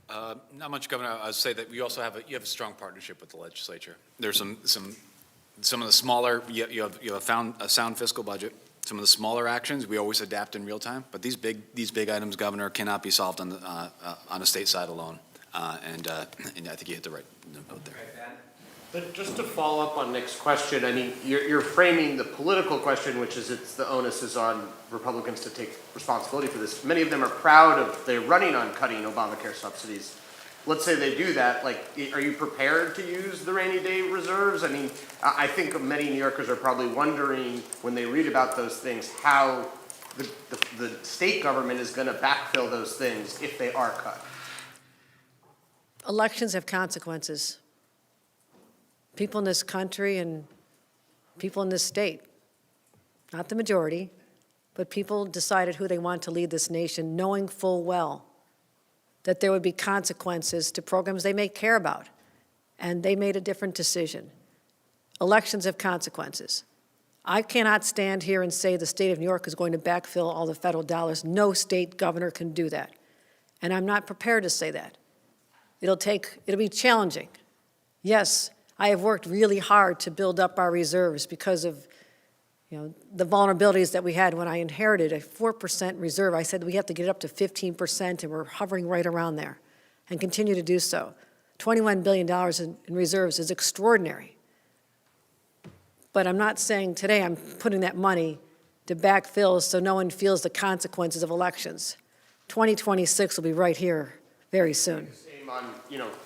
Speaker 1: Not much, Governor. I would say that we also have a strong partnership with the legislature. There's some of the smaller, you have a sound fiscal budget. Some of the smaller actions, we always adapt in real time, but these big items, Governor, cannot be solved on a state side alone. And I think you hit the right note there.
Speaker 6: But just to follow up on Nick's question, I mean, you're framing the political question, which is the onus is on Republicans to take responsibility for this. Many of them are proud of, they're running on cutting Obamacare subsidies. Let's say they do that, like, are you prepared to use the rainy day reserves? I mean, I think many New Yorkers are probably wondering when they read about those things, how the state government is gonna backfill those things if they are cut.
Speaker 2: Elections have consequences. People in this country and people in this state, not the majority, but people decided who they want to lead this nation, knowing full well that there would be consequences to programs they may care about, and they made a different decision. Elections have consequences. I cannot stand here and say the state of New York is going to backfill all the federal dollars. No state governor can do that, and I'm not prepared to say that. It'll be challenging. Yes, I have worked really hard to build up our reserves because of the vulnerabilities that we had when I inherited a 4% reserve. I said we have to get it up to 15%, and we're hovering right around there and continue to do so. $21 billion in reserves is extraordinary. But I'm not saying today I'm putting that money to backfill so no one feels the consequences of elections. 2026 will be right here very soon.
Speaker 6: Same on,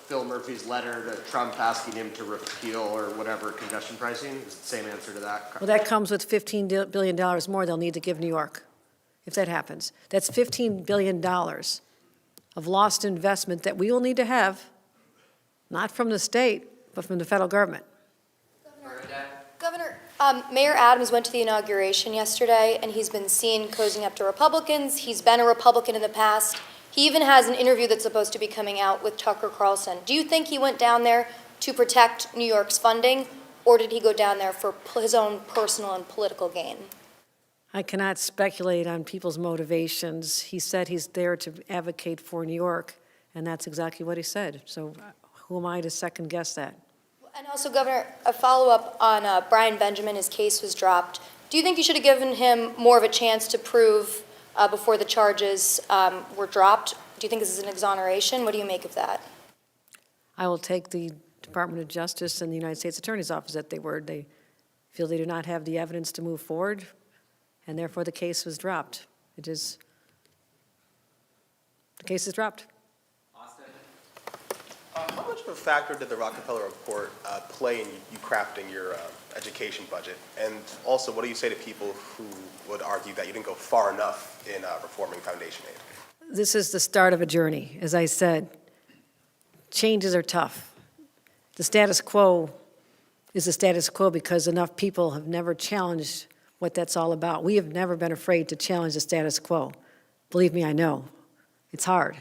Speaker 6: Phil Murphy's letter to Trump asking him to repeal or whatever congestion pricing? Is the same answer to that?
Speaker 2: Well, that comes with $15 billion more they'll need to give New York, if that happens. That's $15 billion of lost investment that we will need to have, not from the state, but from the federal government.
Speaker 7: Governor, Mayor Adams went to the inauguration yesterday, and he's been seen cozying up to Republicans. He's been a Republican in the past. He even has an interview that's supposed to be coming out with Tucker Carlson. Do you think he went down there to protect New York's funding, or did he go down there for his own personal and political gain?
Speaker 2: I cannot speculate on people's motivations. He said he's there to advocate for New York, and that's exactly what he said. So who am I to second guess that?
Speaker 7: And also, Governor, a follow-up on Brian Benjamin, his case was dropped. Do you think you should have given him more of a chance to prove before the charges were dropped? Do you think this is an exoneration? What do you make of that?
Speaker 2: I will take the Department of Justice and the United States Attorney's Office at their word. They feel they do not have the evidence to move forward, and therefore the case was dropped. The case is dropped.
Speaker 8: How much of a factor did the Rockefeller report play in you crafting your education budget? And also, what do you say to people who would argue that you didn't go far enough in reforming foundation aid?
Speaker 2: This is the start of a journey. As I said, changes are tough. The status quo is the status quo because enough people have never challenged what that's all about. We have never been afraid to challenge the status quo. Believe me, I know. It's hard.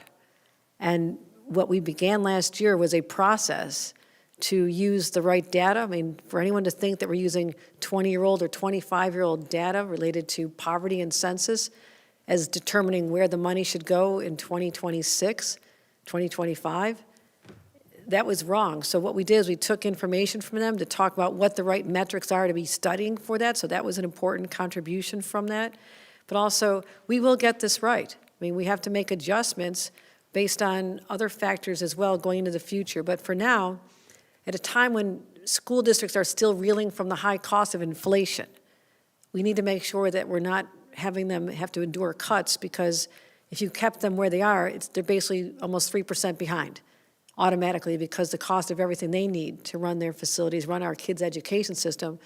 Speaker 2: And what we began last year was a process to use the right data. I mean, for anyone to think that we're using 20-year-old or 25-year-old data related to poverty and census as determining where the money should go in 2026, 2025, that was wrong. So what we did is we took information from them to talk about what the right metrics are to be studying for that. So that was an important contribution from that. But also, we will get this right. I mean, we have to make adjustments based on other factors as well going into the future. But for now, at a time when school districts are still reeling from the high cost of inflation, we need to make sure that we're not having them have to endure cuts because if you kept them where they are, they're basically almost 3% behind automatically because the cost of everything they need to run their facilities, run our kids' education system,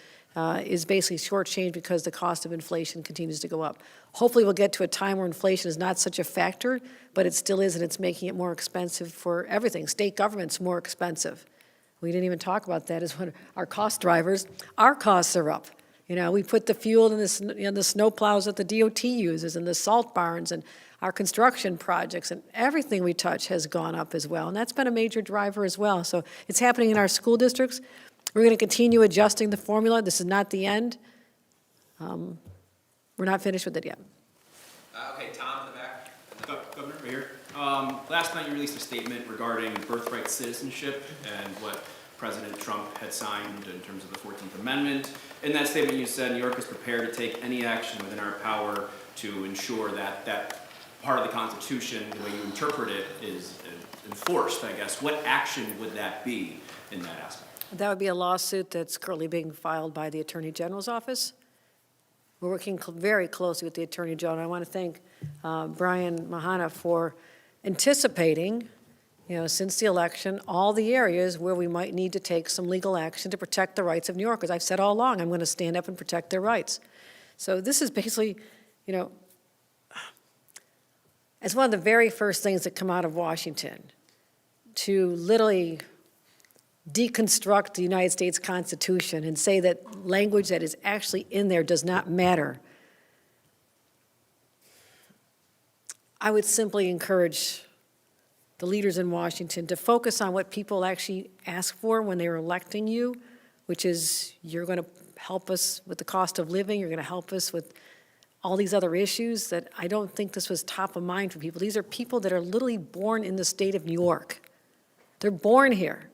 Speaker 2: is basically shortchanged because the cost of inflation continues to go up. Hopefully we'll get to a time where inflation is not such a factor, but it still is, and it's making it more expensive for everything. State government's more expensive. We didn't even talk about that as one of our cost drivers. Our costs are up. We put the fuel in the snow plows that the DOT uses and the salt barns and our construction projects and everything we touch has gone up as well. And that's been a major driver as well. So it's happening in our school districts. We're going to continue adjusting the formula. This is not the end. We're not finished with it yet.
Speaker 9: Okay, Tom in the back. Governor, right here. Last night you released a statement regarding birthright citizenship and what President Trump had signed in terms of the 14th Amendment. In that statement you said New York is prepared to take any action within our power to ensure that that part of the Constitution, the way you interpret it, is enforced, I guess. What action would that be in that aspect?
Speaker 2: That would be a lawsuit that's currently being filed by the Attorney General's office. We're working very closely with the Attorney General. I want to thank Brian Mahana for anticipating, since the election, all the areas where we might need to take some legal action to protect the rights of New Yorkers. I've said all along, I'm going to stand up and protect their rights. So this is basically, it's one of the very first things that come out of Washington, to literally deconstruct the United States Constitution and say that language that is actually in there does not matter. I would simply encourage the leaders in Washington to focus on what people actually ask for when they're electing you, which is you're going to help us with the cost of living, you're going to help us with all these other issues that I don't think this was top of mind for people. These are people that are literally born in the state of New York. They're born here.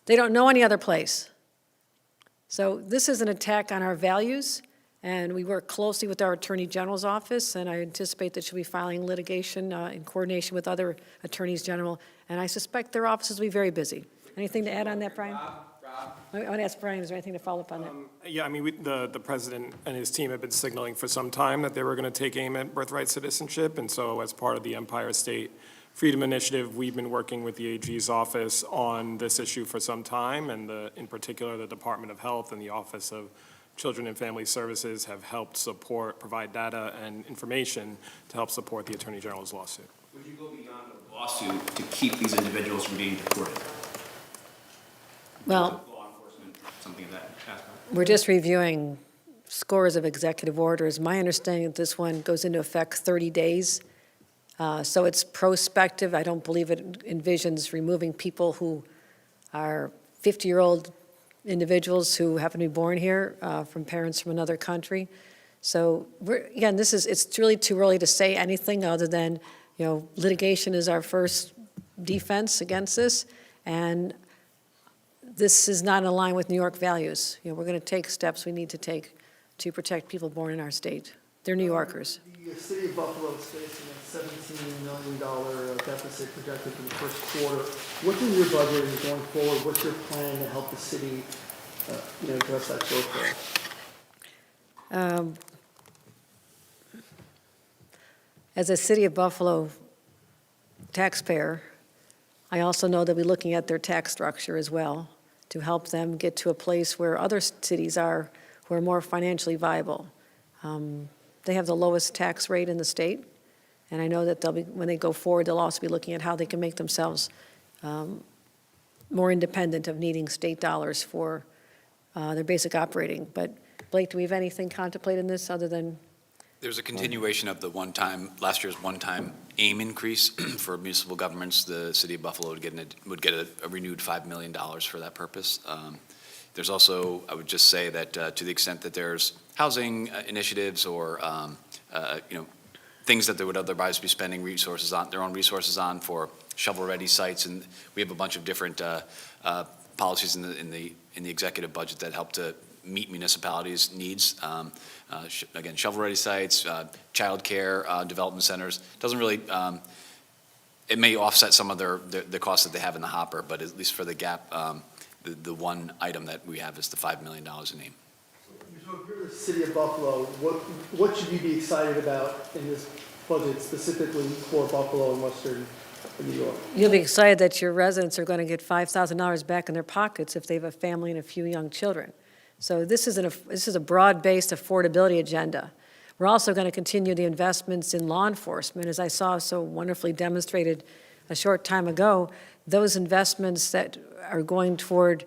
Speaker 2: They don't know any other place. So this is an attack on our values, and we work closely with our Attorney General's office, and I anticipate that she'll be filing litigation in coordination with other attorneys general, and I suspect their offices will be very busy. Anything to add on that, Brian? I want to ask Brian, is there anything to follow up on that?
Speaker 10: Yeah, I mean, the president and his team have been signaling for some time that they were going to take aim at birthright citizenship, and so as part of the Empire State Freedom Initiative, we've been working with the AG's office on this issue for some time, and in particular, the Department of Health and the Office of Children and Family Services have helped provide data and information to help support the Attorney General's lawsuit.
Speaker 9: Would you go beyond a lawsuit to keep these individuals from being deported?
Speaker 2: Well,
Speaker 9: Law enforcement, something of that aspect?
Speaker 2: we're just reviewing scores of executive orders. My understanding that this one goes into effect 30 days. So it's prospective. I don't believe it envisions removing people who are 50-year-old individuals who happen to be born here from parents from another country. So again, it's really too early to say anything other than, litigation is our first defense against this, and this is not in line with New York values. We're going to take steps we need to take to protect people born in our state. They're New Yorkers.
Speaker 11: The city of Buffalo is facing a $17 million deficit projected for the first quarter. What's in your budget and going forward? What's your plan to help the city, address that shortfall? As a city of Buffalo taxpayer, I also know that we're looking at their tax structure as well to help them get to a place where other cities are who are more financially viable. They have the lowest tax rate in the state, and I know that when they go forward, they'll also be looking at how they can make themselves more independent of needing state dollars for their basic operating. But Blake, do we have anything contemplated in this other than?
Speaker 1: There's a continuation of last year's one-time AIM increase for municipal governments. The city of Buffalo would get a renewed $5 million for that purpose. There's also, I would just say that to the extent that there's housing initiatives or things that they would otherwise be spending their own resources on for shovel-ready sites, and we have a bunch of different policies in the executive budget that help to meet municipalities' needs. Again, shovel-ready sites, childcare development centers. Doesn't really. It may offset some of the costs that they have in the hopper, but at least for the gap. The one item that we have is the $5 million in AIM.
Speaker 11: So if you're the city of Buffalo, what should you be excited about in this
Speaker 12: budget specifically for Buffalo and Western New York.
Speaker 11: You'll be excited that your residents are going to get $5,000 back in their pockets if they have a family and a few young children. So this is a broad-based affordability agenda. We're also going to continue the investments in law enforcement, as I saw so wonderfully demonstrated a short time ago. Those investments that are going toward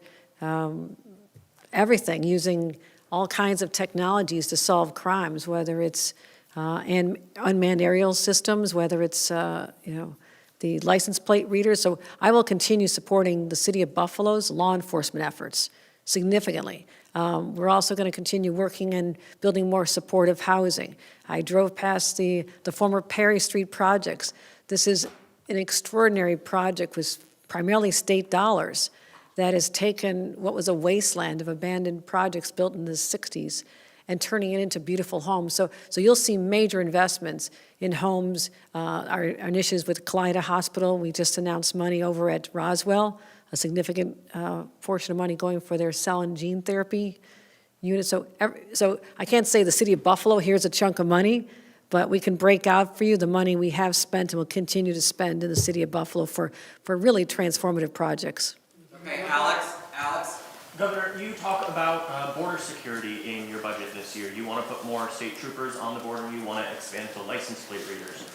Speaker 11: everything, using all kinds of technologies to solve crimes, whether it's and unmanned aerial systems, whether it's the license plate readers. So I will continue supporting the City of Buffalo's law enforcement efforts significantly. We're also going to continue working and building more supportive housing. I drove past the former Perry Street projects. This is an extraordinary project with primarily state dollars that has taken what was a wasteland of abandoned projects built in the 60s and turning it into beautiful homes. So you'll see major investments in homes. Our initiatives with Kaleida Hospital, we just announced money over at Roswell, a significant portion of money going for their cell and gene therapy unit. So I can't say the City of Buffalo, here's a chunk of money, but we can break out for you the money we have spent and will continue to spend in the City of Buffalo for really transformative projects.
Speaker 13: Okay, Alex.
Speaker 9: Governor, you talk about border security in your budget this year. You want to put more state troopers on the border. You want to expand to license plate readers.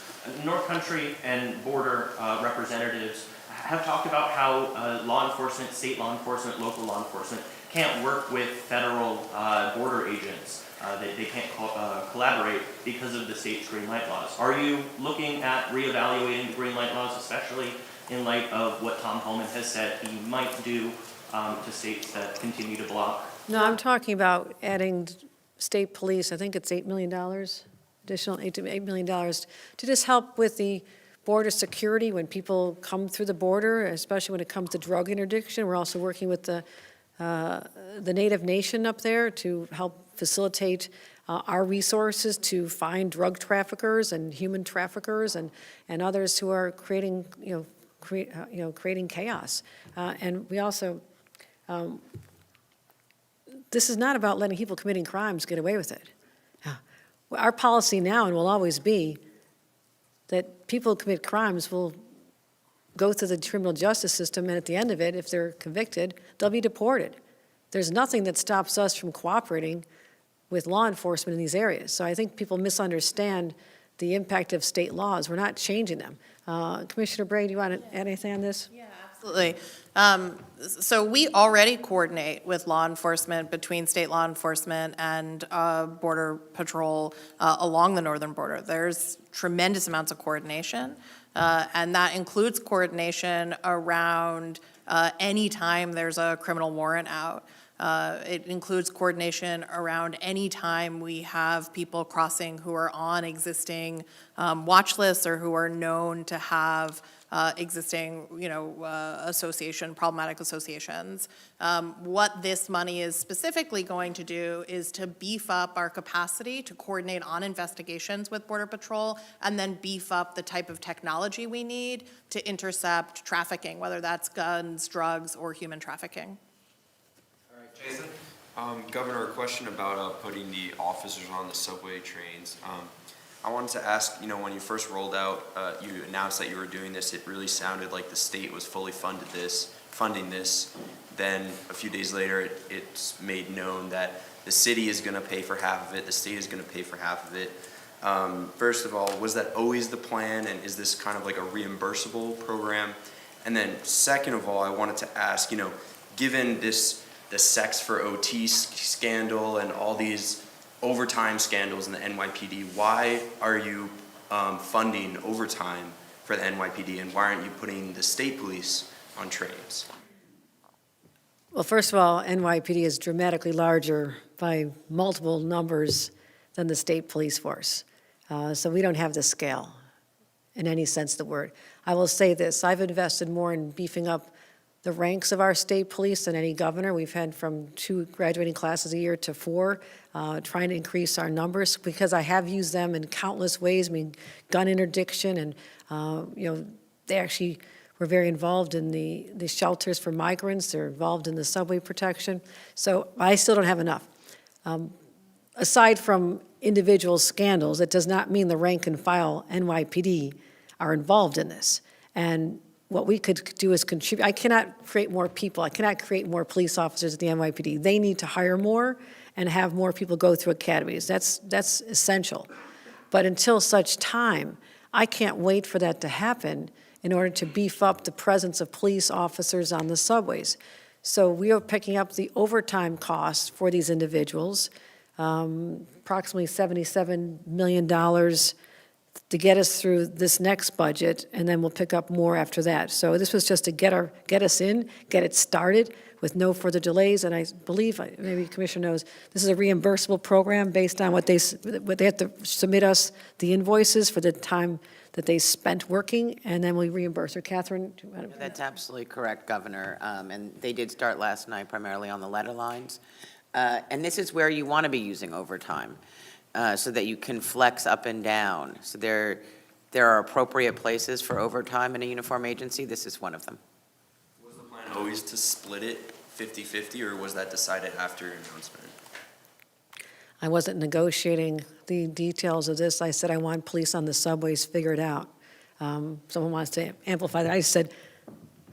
Speaker 9: North Country and border representatives have talked about how law enforcement, state law enforcement, local law enforcement can't work with federal border agents. They can't collaborate because of the state's green light laws. Are you looking at reevaluating the green light laws, especially in light of what Tom Homan has said he might do to states that continue to block?
Speaker 11: No, I'm talking about adding state police, I think it's $8 million, additional $8 million, to just help with the border security when people come through the border, especially when it comes to drug interdiction. We're also working with the Native Nation up there to help facilitate our resources to find drug traffickers and human traffickers and others who are creating, creating chaos. And we also, this is not about letting people committing crimes get away with it. Our policy now and will always be that people who commit crimes will go through the criminal justice system, and at the end of it, if they're convicted, they'll be deported. There's nothing that stops us from cooperating with law enforcement in these areas. So I think people misunderstand the impact of state laws. We're not changing them. Commissioner Bray, do you want to add anything on this?
Speaker 13: Yeah, absolutely. So we already coordinate with law enforcement, between state law enforcement and Border Patrol along the northern border. There's tremendous amounts of coordination, and that includes coordination around any time there's a criminal warrant out. It includes coordination around any time we have people crossing who are on existing watch lists or who are known to have existing, problematic associations. What this money is specifically going to do is to beef up our capacity to coordinate on investigations with Border Patrol and then beef up the type of technology we need to intercept trafficking, whether that's guns, drugs, or human trafficking. Jason?
Speaker 14: Governor, a question about putting the officers on the subway trains. I wanted to ask, when you first rolled out, you announced that you were doing this, it really sounded like the state was fully funding this. Then a few days later, it's made known that the city is going to pay for half of it, the state is going to pay for half of it. First of all, was that always the plan, and is this kind of like a reimbursable program? And then second of all, I wanted to ask, given the sex for OT scandal and all these overtime scandals in the NYPD, why are you funding overtime for the NYPD, and why aren't you putting the state police on trains?
Speaker 11: Well, first of all, NYPD is dramatically larger by multiple numbers than the state police force. So we don't have the scale in any sense of the word. I will say this, I've invested more in beefing up the ranks of our state police than any governor. We've had from 2 graduating classes a year to 4, trying to increase our numbers because I have used them in countless ways. I mean, gun interdiction, and they actually were very involved in the shelters for migrants. They're involved in the subway protection. So I still don't have enough. Aside from individual scandals. It does not mean the rank and file NYPD are involved in this. And what we could do is contribute. I cannot create more people. I cannot create more police officers at the NYPD. They need to hire more and have more people go through academies. That's essential. But until such time, I can't wait for that to happen in order to beef up the presence of police officers on the subways. So we are picking up the overtime costs for these individuals, approximately $77 million to get us through this next budget, and then we'll pick up more after that. So this was just to get us in, get it started with no further delays, and I believe, maybe the Commissioner knows, this is a reimbursable program based on what they have to submit us the invoices for the time that they spent working, and then we reimburse her. Catherine?
Speaker 15: That's absolutely correct, Governor. And they did start last night primarily on the letter lines. And this is where you want to be using overtime so that you can flex up and down. So there are appropriate places for overtime in a uniform agency. This is one of them.
Speaker 14: Was the plan always to split it 50-50, or was that decided after your announcement?
Speaker 11: I wasn't negotiating the details of this. I said I want police on the subways figured out. Someone wants to amplify that. I said,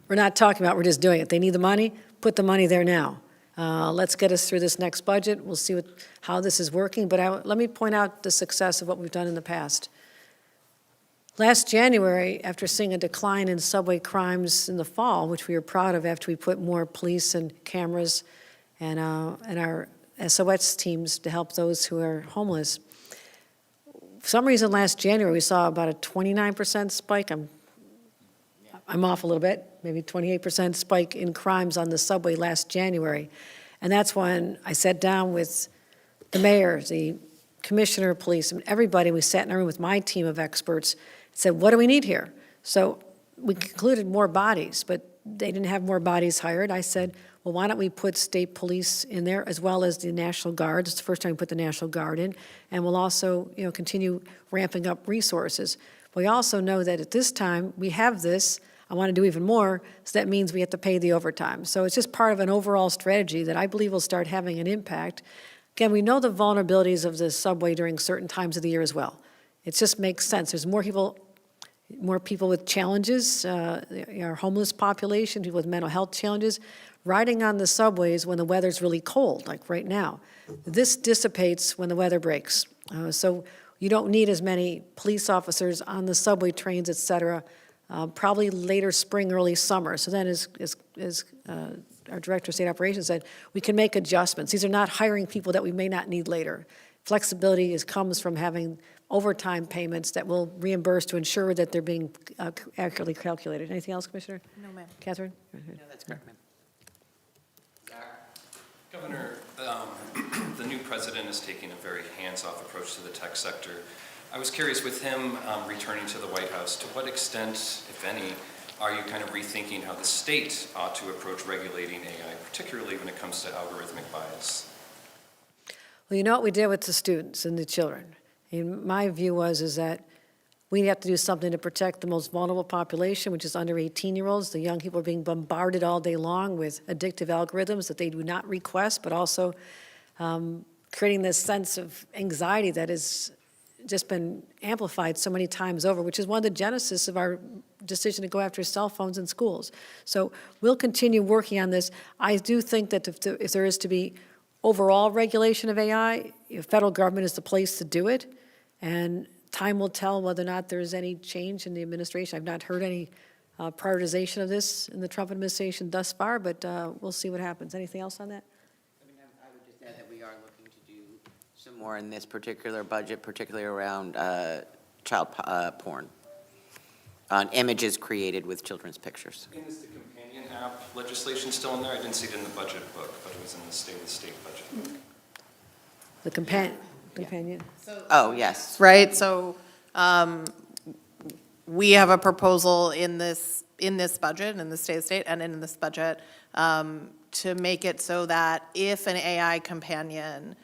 Speaker 11: we're not talking about, we're just doing it. They need the money, put the money there now. Let's get us through this next budget. We'll see how this is working. But let me point out the success of what we've done in the past. Last January, after seeing a decline in subway crimes in the fall, which we were proud of after we put more police and cameras and our SOS teams to help those who are homeless. For some reason, last January, we saw about a 29% spike. I'm off a little bit, maybe 28% spike in crimes on the subway last January. And that's when I sat down with the mayor, the commissioner of police, and everybody. We sat in a room with my team of experts and said, what do we need here? So we concluded more bodies, but they didn't have more bodies hired. I said, well, why don't we put state police in there as well as the National Guard? It's the first time we put the National Guard in. And we'll also, continue ramping up resources. But we also know that at this time, we have this. I want to do even more, so that means we have to pay the overtime. So it's just part of an overall strategy that I believe will start having an impact. Again, we know the vulnerabilities of the subway during certain times of the year as well. It just makes sense. There's more people with challenges, our homeless population, people with mental health challenges, riding on the subways when the weather's really cold, like right now. This dissipates when the weather breaks. So you don't need as many police officers on the subway trains, et cetera, probably later spring, early summer. So then as our Director of State Operations said, we can make adjustments. These are not hiring people that we may not need later. Flexibility comes from having overtime payments that will reimburse to ensure that they're being accurately calculated. Anything else, Commissioner?
Speaker 13: No, ma'am.
Speaker 11: Catherine?
Speaker 15: No, that's correct, ma'am.
Speaker 16: Governor, the new president is taking a very hands-off approach to the tech sector. I was curious, with him returning to the White House, to what extent, if any, are you kind of rethinking how the state ought to approach regulating AI, particularly when it comes to algorithmic bias?
Speaker 11: Well, you know what we did with the students and the children? And my view is that we have to do something to protect the most vulnerable population, which is under 18-year-olds. The young people are being bombarded all day long with addictive algorithms that they do not request, but also creating this sense of anxiety that has just been amplified so many times over, which is one of the genesis of our decision to go after cell phones in schools. So we'll continue working on this. I do think that if there is to be overall regulation of AI, the federal government is the place to do it, and time will tell whether or not there's any change in the administration. I've not heard any prioritization of this in the Trump administration thus far, but we'll see what happens. Anything else on that?
Speaker 15: I would just add that we are looking to do some more in this particular budget, particularly around child porn, on images created with children's pictures.
Speaker 16: And is the companion app legislation still in there? I didn't see it in the budget book, but it was in the state budget book.
Speaker 11: The companion.
Speaker 15: Oh, yes.
Speaker 13: Right, so we have a proposal in this budget, in the state, and in this budget, to make it so that if an AI companion,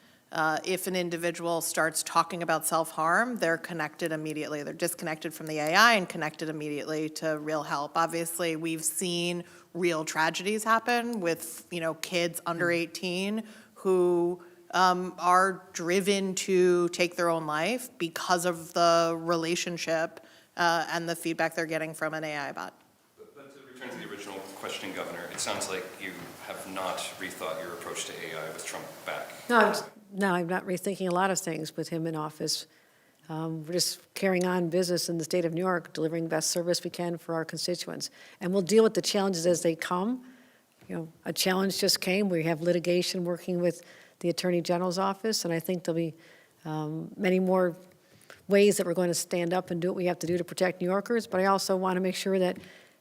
Speaker 13: if an individual starts talking about self-harm, they're connected immediately. They're disconnected from the AI and connected immediately to real help. Obviously, we've seen real tragedies happen with, kids under 18 who are driven to take their own life because of the relationship and the feedback they're getting from an AI bot.
Speaker 16: But to return to the original question, Governor, it sounds like you have not rethought your approach to AI with Trump back.
Speaker 11: No, I'm not rethinking a lot of things with him in office. We're just carrying on business in the state of New York, delivering best service we can for our constituents. And we'll deal with the challenges as they come. You know, a challenge just came. We have litigation working with the Attorney General's office, and I think there'll be many more ways that we're going to stand up and do what we have to do to protect New Yorkers. But I also want to make sure that,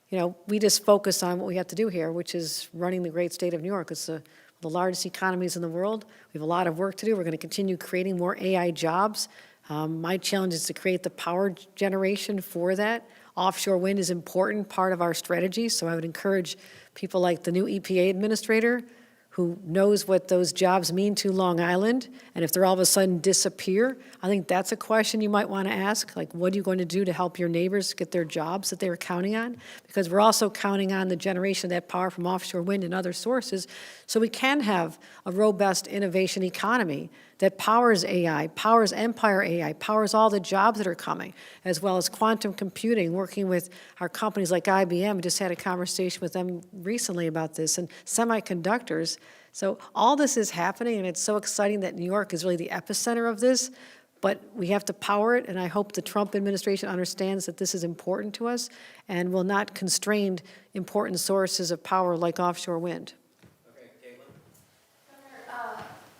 Speaker 11: you know, we just focus on what we have to do here, which is running the great state of New York. It's the largest economies in the world. We have a lot of work to do. We're going to continue creating more AI jobs. My challenge is to create the power generation for that. Offshore wind is an important part of our strategy, so I would encourage people like the new EPA administrator who knows what those jobs mean to Long Island, and if they're all of a sudden disappear, I think that's a question you might want to ask, like, what are you going to do to help your neighbors get their jobs that they were counting on? Because we're also counting on the generation of that power from offshore wind and other sources, so we can have a robust innovation economy that powers AI, powers Empire AI, powers all the jobs that are coming, as well as quantum computing, working with our companies like IBM. Just had a conversation with them recently about this, and semiconductors. So all this is happening, and it's so exciting that New York is really the epicenter of this, but we have to power it, and I hope the Trump administration understands that this is important to us and will not constrain important sources of power like offshore wind.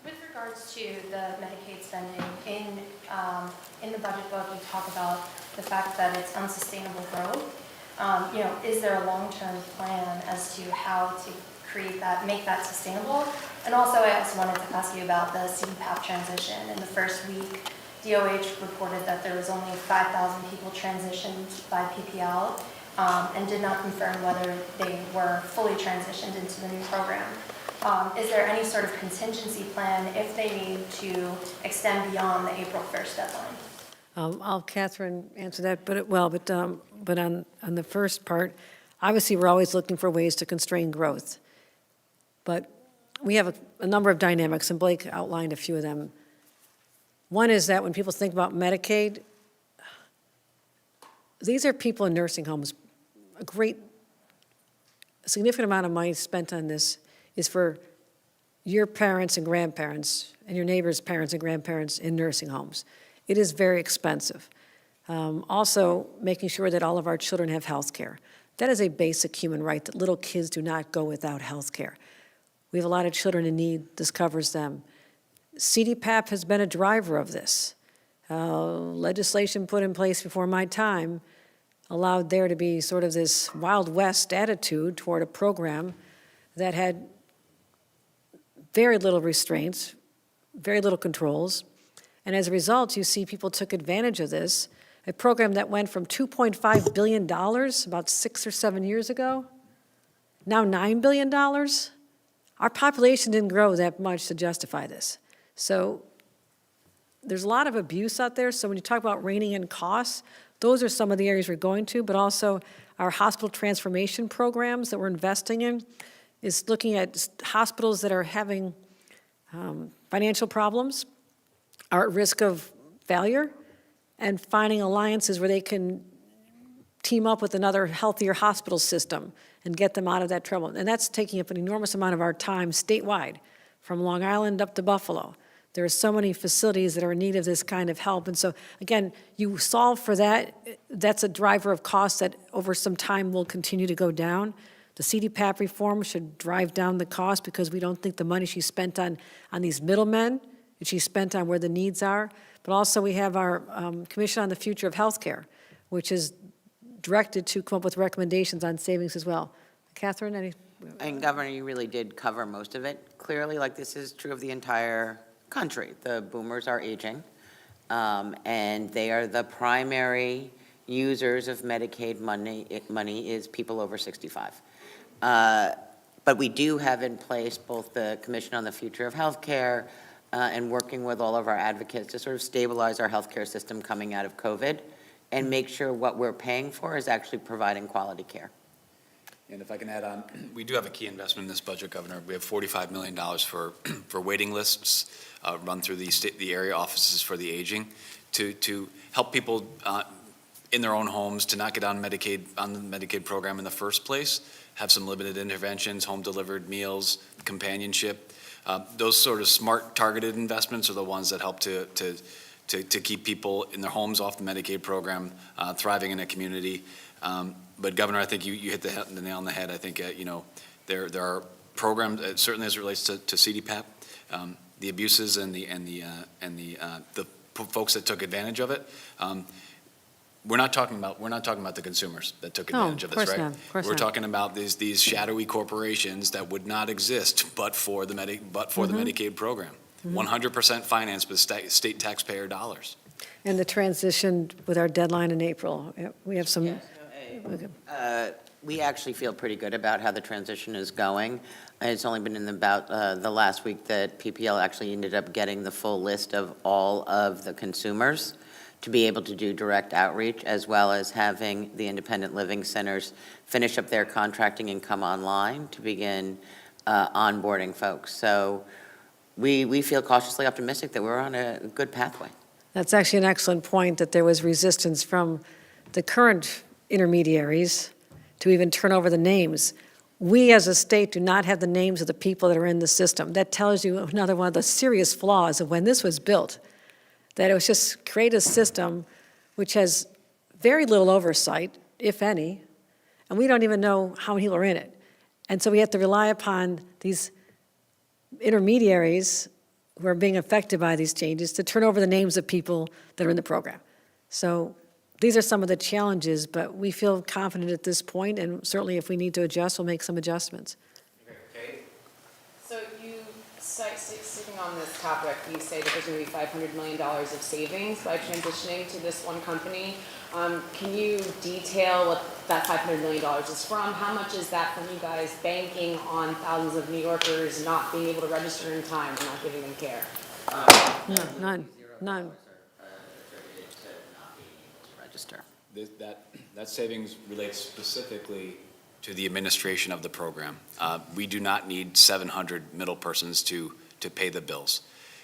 Speaker 17: With regards to the Medicaid spending, in the budget book, you talk about the fact that it's unsustainable growth. Is there a long-term plan as to how to create that, make that sustainable? And also, I also wanted to ask you about the CPAP transition. In the first week, DOH reported that there was only 5,000 people transitioned by PPL and did not confirm whether they were fully transitioned into the new program. Is there any sort of contingency plan if they need to extend beyond the April 1st deadline?
Speaker 11: I'll Catherine answer that, but on the first part, obviously we're always looking for ways to constrain growth. But we have a number of dynamics, and Blake outlined a few of them. One is that when people think about Medicaid, these are people in nursing homes. A significant amount of money spent on this is for your parents and grandparents and your neighbors' parents and grandparents in nursing homes. It is very expensive. Also, making sure that all of our children have health care. That is a basic human right, that little kids do not go without health care. We have a lot of children in need. This covers them. CDPAP has been a driver of this. Legislation put in place before my time allowed there to be sort of this Wild West attitude toward a program that had very little restraints, very little controls, and as a result, you see people took advantage of this, a program that went from $2.5 billion about 6 or 7 years ago, now $9 billion. Our population didn't grow that much to justify this. So there's a lot of abuse out there, so when you talk about reining in costs, those are some of the areas we're going to, but also our hospital transformation programs that we're investing in is looking at hospitals that are having financial problems, are at risk of failure, and finding alliances where they can team up with another healthier hospital system and get them out of that trouble. And that's taking up an enormous amount of our time statewide, from Long Island up to Buffalo. There are so many facilities that are in need of this kind of help. And so, again, you solve for that. That's a driver of costs that over some time will continue to go down. The CDPAP reform should drive down the cost because we don't think the money she spent on these middlemen, that she spent on where the needs are. But also we have our Commission on the Future of Healthcare, which is directed to come up with recommendations on savings as well. Catherine, any?
Speaker 15: And Governor, you really did cover most of it. Clearly, like this is true of the entire country. The boomers are aging, and they are the primary users of Medicaid money. Money is people over 65. But we do have in place both the Commission on the Future of Healthcare and working with all of our advocates to sort of stabilize our healthcare system coming out of COVID and make sure what we're paying for is actually providing quality care.
Speaker 1: And if I can add on, we do have a key investment in this budget, Governor. We have $45 million for, for waiting lists run through the area offices for the aging to help people in their own homes to not get on the Medicaid program in the first place, have some limited interventions, home-delivered meals, companionship. Those sort of smart, targeted investments are the ones that help to keep people in their homes off the Medicaid program, thriving in a community. But Governor, I think you hit the nail on the head. I think, there are programs, certainly as it relates to CDPAP, the abuses and the folks that took advantage of it. We're not talking about the consumers that took advantage of this, right?
Speaker 11: Of course
Speaker 1: We're
Speaker 11: not.
Speaker 1: talking about these shadowy corporations that would not exist but for the Medicaid program. 100% financed with state taxpayer dollars.
Speaker 11: And the transition with our deadline in April. We have some.
Speaker 15: We actually feel pretty good about how the transition is going. It's only been in about the last week that PPL actually ended up getting the full list of all of the consumers to be able to do direct outreach, as well as having the independent living centers finish up their contracting and come online to begin onboarding folks. So we feel cautiously optimistic that we're on a good pathway.
Speaker 11: That's actually an excellent point, that there was resistance from the current intermediaries to even turn over the names. We as a state do not have the names of the people that are in the system. That tells you another one of the serious flaws of when this was built, that it was just create a system which has very little oversight, if any, and we don't even know how many people are in it. And so we have to rely upon these intermediaries who are being affected by these changes to turn over the names of people that are in the program. So these are some of the challenges, but we feel confident at this point, and certainly if we need to adjust, we'll make some adjustments.
Speaker 18: So you cite, sticking on this topic, you say that there's going to be $500 million of savings by transitioning to this one company. Can you detail what that $500 million is from? How much is that from you guys banking on thousands of New Yorkers not being able to register in time and not giving them care?
Speaker 11: No, none.
Speaker 15: Register.
Speaker 1: That savings relates specifically to the administration of the program. We do not need 700 middle persons to pay the bills.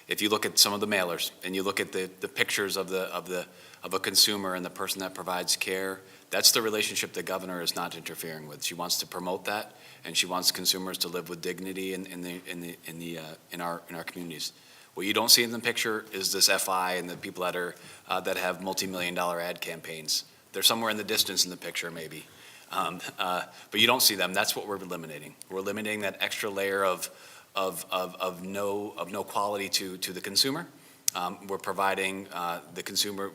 Speaker 1: If you look at some of the mailers and you look at the pictures of a consumer and the person that provides care, that's the relationship the governor is not interfering with. She wants to promote that, and she wants consumers to live with dignity in our communities. What you don't see in the picture is this FI and the people that have multi-million-dollar ad campaigns. They're somewhere in the distance in the picture, maybe. But you don't see them. That's what we're eliminating. We're eliminating that extra layer of no quality to the consumer. We're providing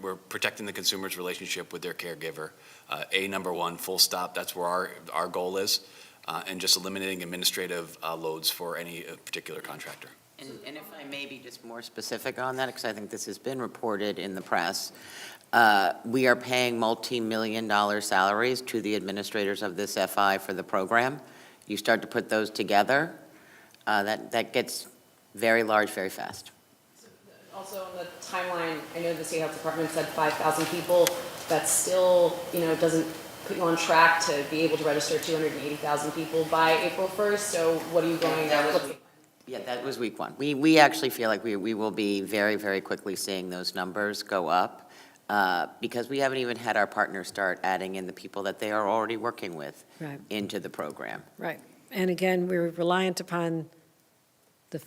Speaker 1: we're protecting the consumer's relationship with their caregiver. Number one, full stop. That's where our goal is, and just eliminating administrative loads for any particular contractor.
Speaker 15: And if I may be just more specific on that, because I think this has been reported in the press, we are paying multi-million-dollar salaries to the administrators of this FI for the program. You start to put those together, that gets very large very fast.
Speaker 18: Also, on the timeline, I know the State Health Department said 5,000 people. That still, doesn't put you on track to be able to register 280,000 people by April 1st. So what are you going to look at?
Speaker 15: Yeah, that was week one. We actually feel like we will be very, very quickly seeing those numbers go up because we haven't even had our partners start adding in the people that they are already working with into the program.
Speaker 11: Right. And again, we're reliant upon the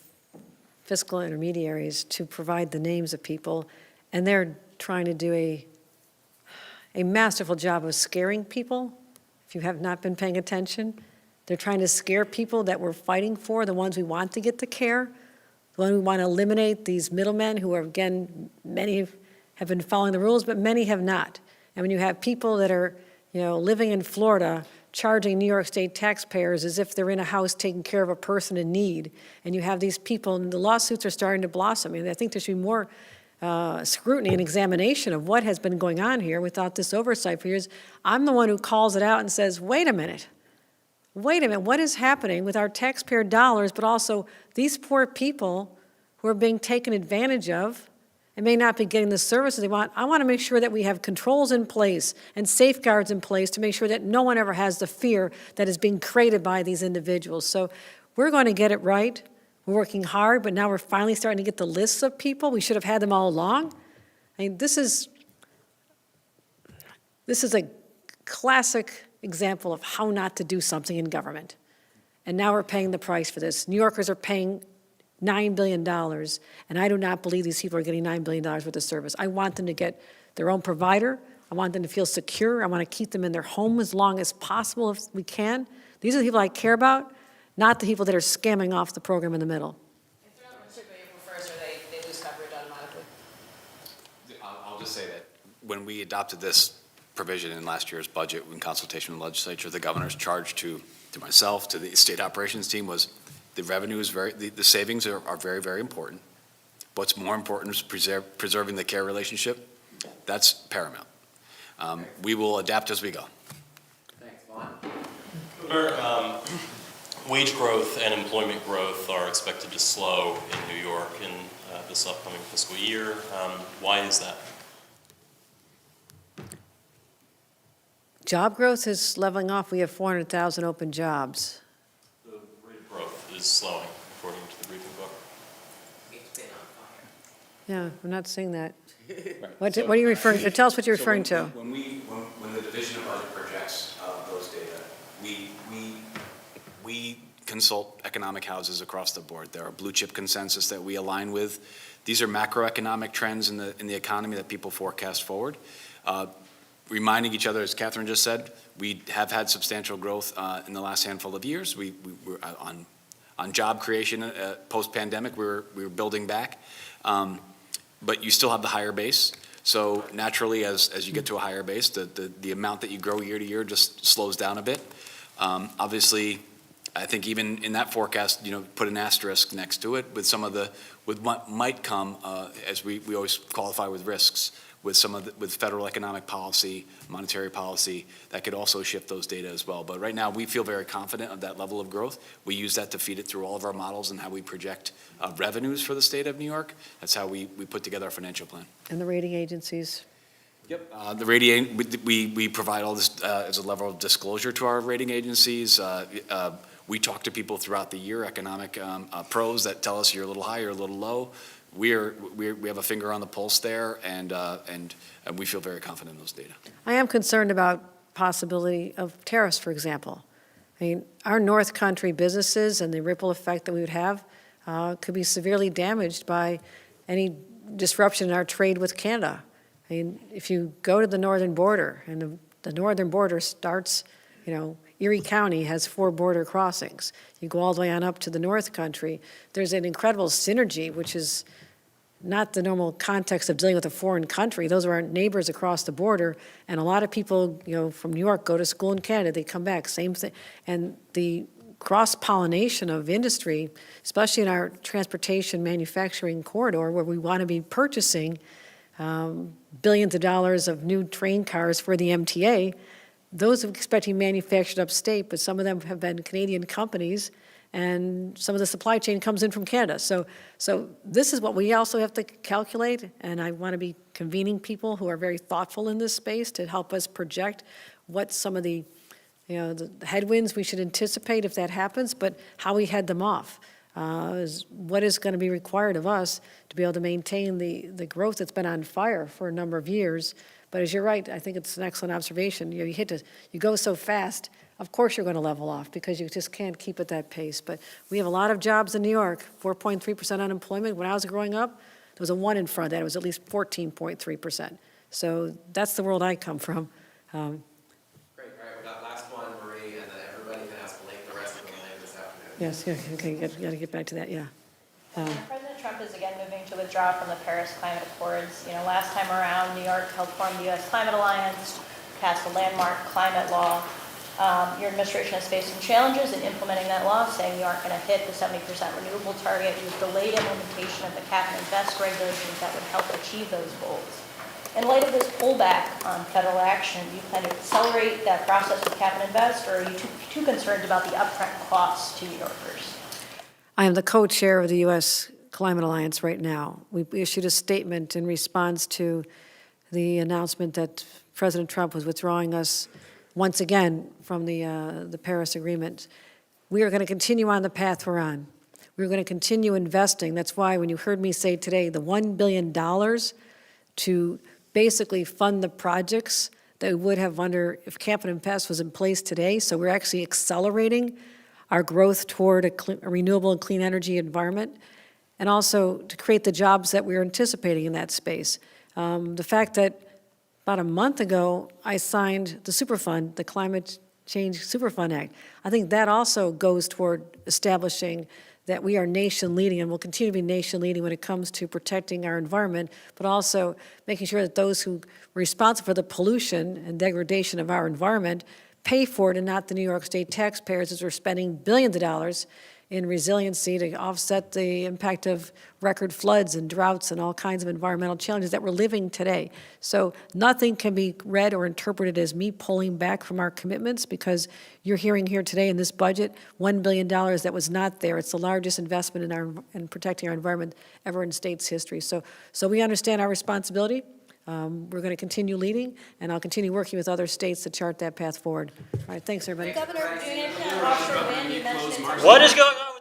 Speaker 11: fiscal intermediaries to provide the names of people, and they're trying to do a masterful job of scaring people, if you have not been paying attention. They're trying to scare people that we're fighting for, the ones we want to get the care, the ones we want to eliminate these middlemen who are, again, many have been following the rules, but many have not. And when you have people that are, living in Florida, charging New York State taxpayers as if they're in a house taking care of a person in need, and you have these people, and the lawsuits are starting to blossom. I think there should be more scrutiny and examination of what has been going on here without this oversight for years. I'm the one who calls it out and says, wait a minute, what is happening with our taxpayer dollars, but also these poor people who are being taken advantage of and may not be getting the services they want. I want to make sure that we have controls in place and safeguards in place to make sure that no one ever has the fear that is being created by these individuals. So we're going to get it right. We're working hard, but now we're finally starting to get the lists of people. We should have had them all along. I mean, this is a classic example of how not to do something in government. And now we're paying the price for this. New Yorkers are paying $9 billion, and I do not believe these people are getting $9 billion worth of service. I want them to get their own provider. I want them to feel secure. I want to keep them in their home as long as possible if we can. These are the people I care about, not the people that are scamming off the program in the middle.
Speaker 18: If they're not registered by April 1st, they lose coverage automatically?
Speaker 1: I'll just say that when we adopted this provision in last year's budget in consultation with the legislature, the governor's charge to myself, to the state operations team was the revenue is the savings are very, very important. What's more important is preserving the care relationship. That's paramount. We will adapt as we go.
Speaker 15: Thanks, Vaughn.
Speaker 19: Governor, wage growth and employment growth are expected to slow in New York in this upcoming fiscal year. Why is that?
Speaker 11: Job growth is leveling off. We have 400,000 open jobs.
Speaker 19: The rate of growth is slowing, according to the briefing book.
Speaker 15: It's been on fire.
Speaker 11: Yeah, I'm not saying that.
Speaker 1: Right.
Speaker 11: What
Speaker 1: So-
Speaker 11: are you referring to? Tell us what you're
Speaker 1: So
Speaker 11: referring to.
Speaker 1: when the division of budget projects those data, we consult economic houses across the board. There are blue chip consensus that we align with. These are macroeconomic trends in the economy that people forecast forward. Reminding each other, as Catherine just said, we have had substantial growth in the last handful of years. We're on job creation post-pandemic. We were building back, but you still have the higher base. So naturally, as you get to a higher base, the amount that you grow year to year just slows down a bit. Obviously, I think even in that forecast, put an asterisk next to it with what might come as we always qualify with risks. With with federal economic policy, monetary policy, that could also shift those data as well. But right now, we feel very confident of that level of growth. We use that to feed it through all of our models and how we project revenues for the state of New York. That's how we put together our financial plan.
Speaker 11: And the rating agencies?
Speaker 1: Yep. We provide all this as a level of disclosure to our rating agencies. We talk to people throughout the year, economic pros that tell us you're a little high or a little low. We have a finger on the pulse there, and we feel very confident in those data.
Speaker 11: I am concerned about possibility of tariffs, for example. I mean, our North Country businesses and the ripple effect that we would have could be severely damaged by any disruption in our trade with Canada. I mean, if you go to the northern border, and the northern border starts, Erie County has 4 border crossings. You go all the way on up to the North Country. There's an incredible synergy, which is not the normal context of dealing with a foreign country. Those are our neighbors across the border, and a lot of people, from New York go to school in Canada. They come back, same thing. And the cross-pollination of industry, especially in our transportation manufacturing corridor, where we want to be purchasing billions of dollars of new train cars for the MTA. Those are expecting manufactured upstate, but some of them have been Canadian companies, and some of the supply chain comes in from Canada. So this is what we also have to calculate, and I want to be convening people who are very thoughtful in this space to help us project what some of the headwinds we should anticipate if that happens, but how we head them off. Is what is going to be required of us to be able to maintain the growth that's been on fire for a number of years. But as you're right, I think it's an excellent observation. You go so fast, of course you're going to level off because you just can't keep at that pace. But we have a lot of jobs in New York, 4.3% unemployment. When I was growing up, there was a 1 in front of that. It was at least 14.3%. So that's the world I come from.
Speaker 6: Great, all right, we got last one, Marie, and then everybody can ask Blake the rest of them later this afternoon.
Speaker 11: Yes, okay, got to get back to that, yeah.
Speaker 17: President Trump is again moving to withdraw from the Paris Climate Accords. Last time around, New York helped form the U.S. Climate Alliance, passed a landmark climate law. Your administration has faced some challenges in implementing that law, saying you aren't going to hit the 70% renewable target. You've delayed implementation of the cap and invest regulations that would help achieve those goals. In light of this pullback on federal action, do you plan to accelerate that process with cap and invest, or are you too concerned about the upfront costs to New Yorkers?
Speaker 11: I am the co-chair of the U.S. Climate Alliance right now. We issued a statement in response to the announcement that President Trump was withdrawing us once again from the Paris Agreement. We are going to continue on the path we're on. We're going to continue investing. That's why when you heard me say today the $1 billion to basically fund the projects that we would have under, if Cap and Invest was in place today, so we're actually accelerating our growth toward a renewable and clean energy environment, and also to create the jobs that we're anticipating in that space. The fact that about a month ago, I signed the Superfund, the Climate Change Superfund Act. I think that also goes toward establishing that we are nation leading and will continue to be nation leading when it comes to protecting our environment, but also making sure that those who are responsible for the pollution and degradation of our environment pay for it and not the New York State taxpayers, as we're spending billions of dollars in resiliency to offset the impact of record floods and droughts and all kinds of environmental challenges that we're living today. So nothing can be read or interpreted as me pulling back from our commitments, because you're hearing here today in this budget, $1 billion that was not there. It's the largest investment in protecting our environment ever in state's history. So we understand our responsibility. We're going to continue leading, and I'll continue working with other states to chart that path forward. All right, thanks, everybody.
Speaker 7: Governor, offshore wind, you mentioned.
Speaker 3: What is going on with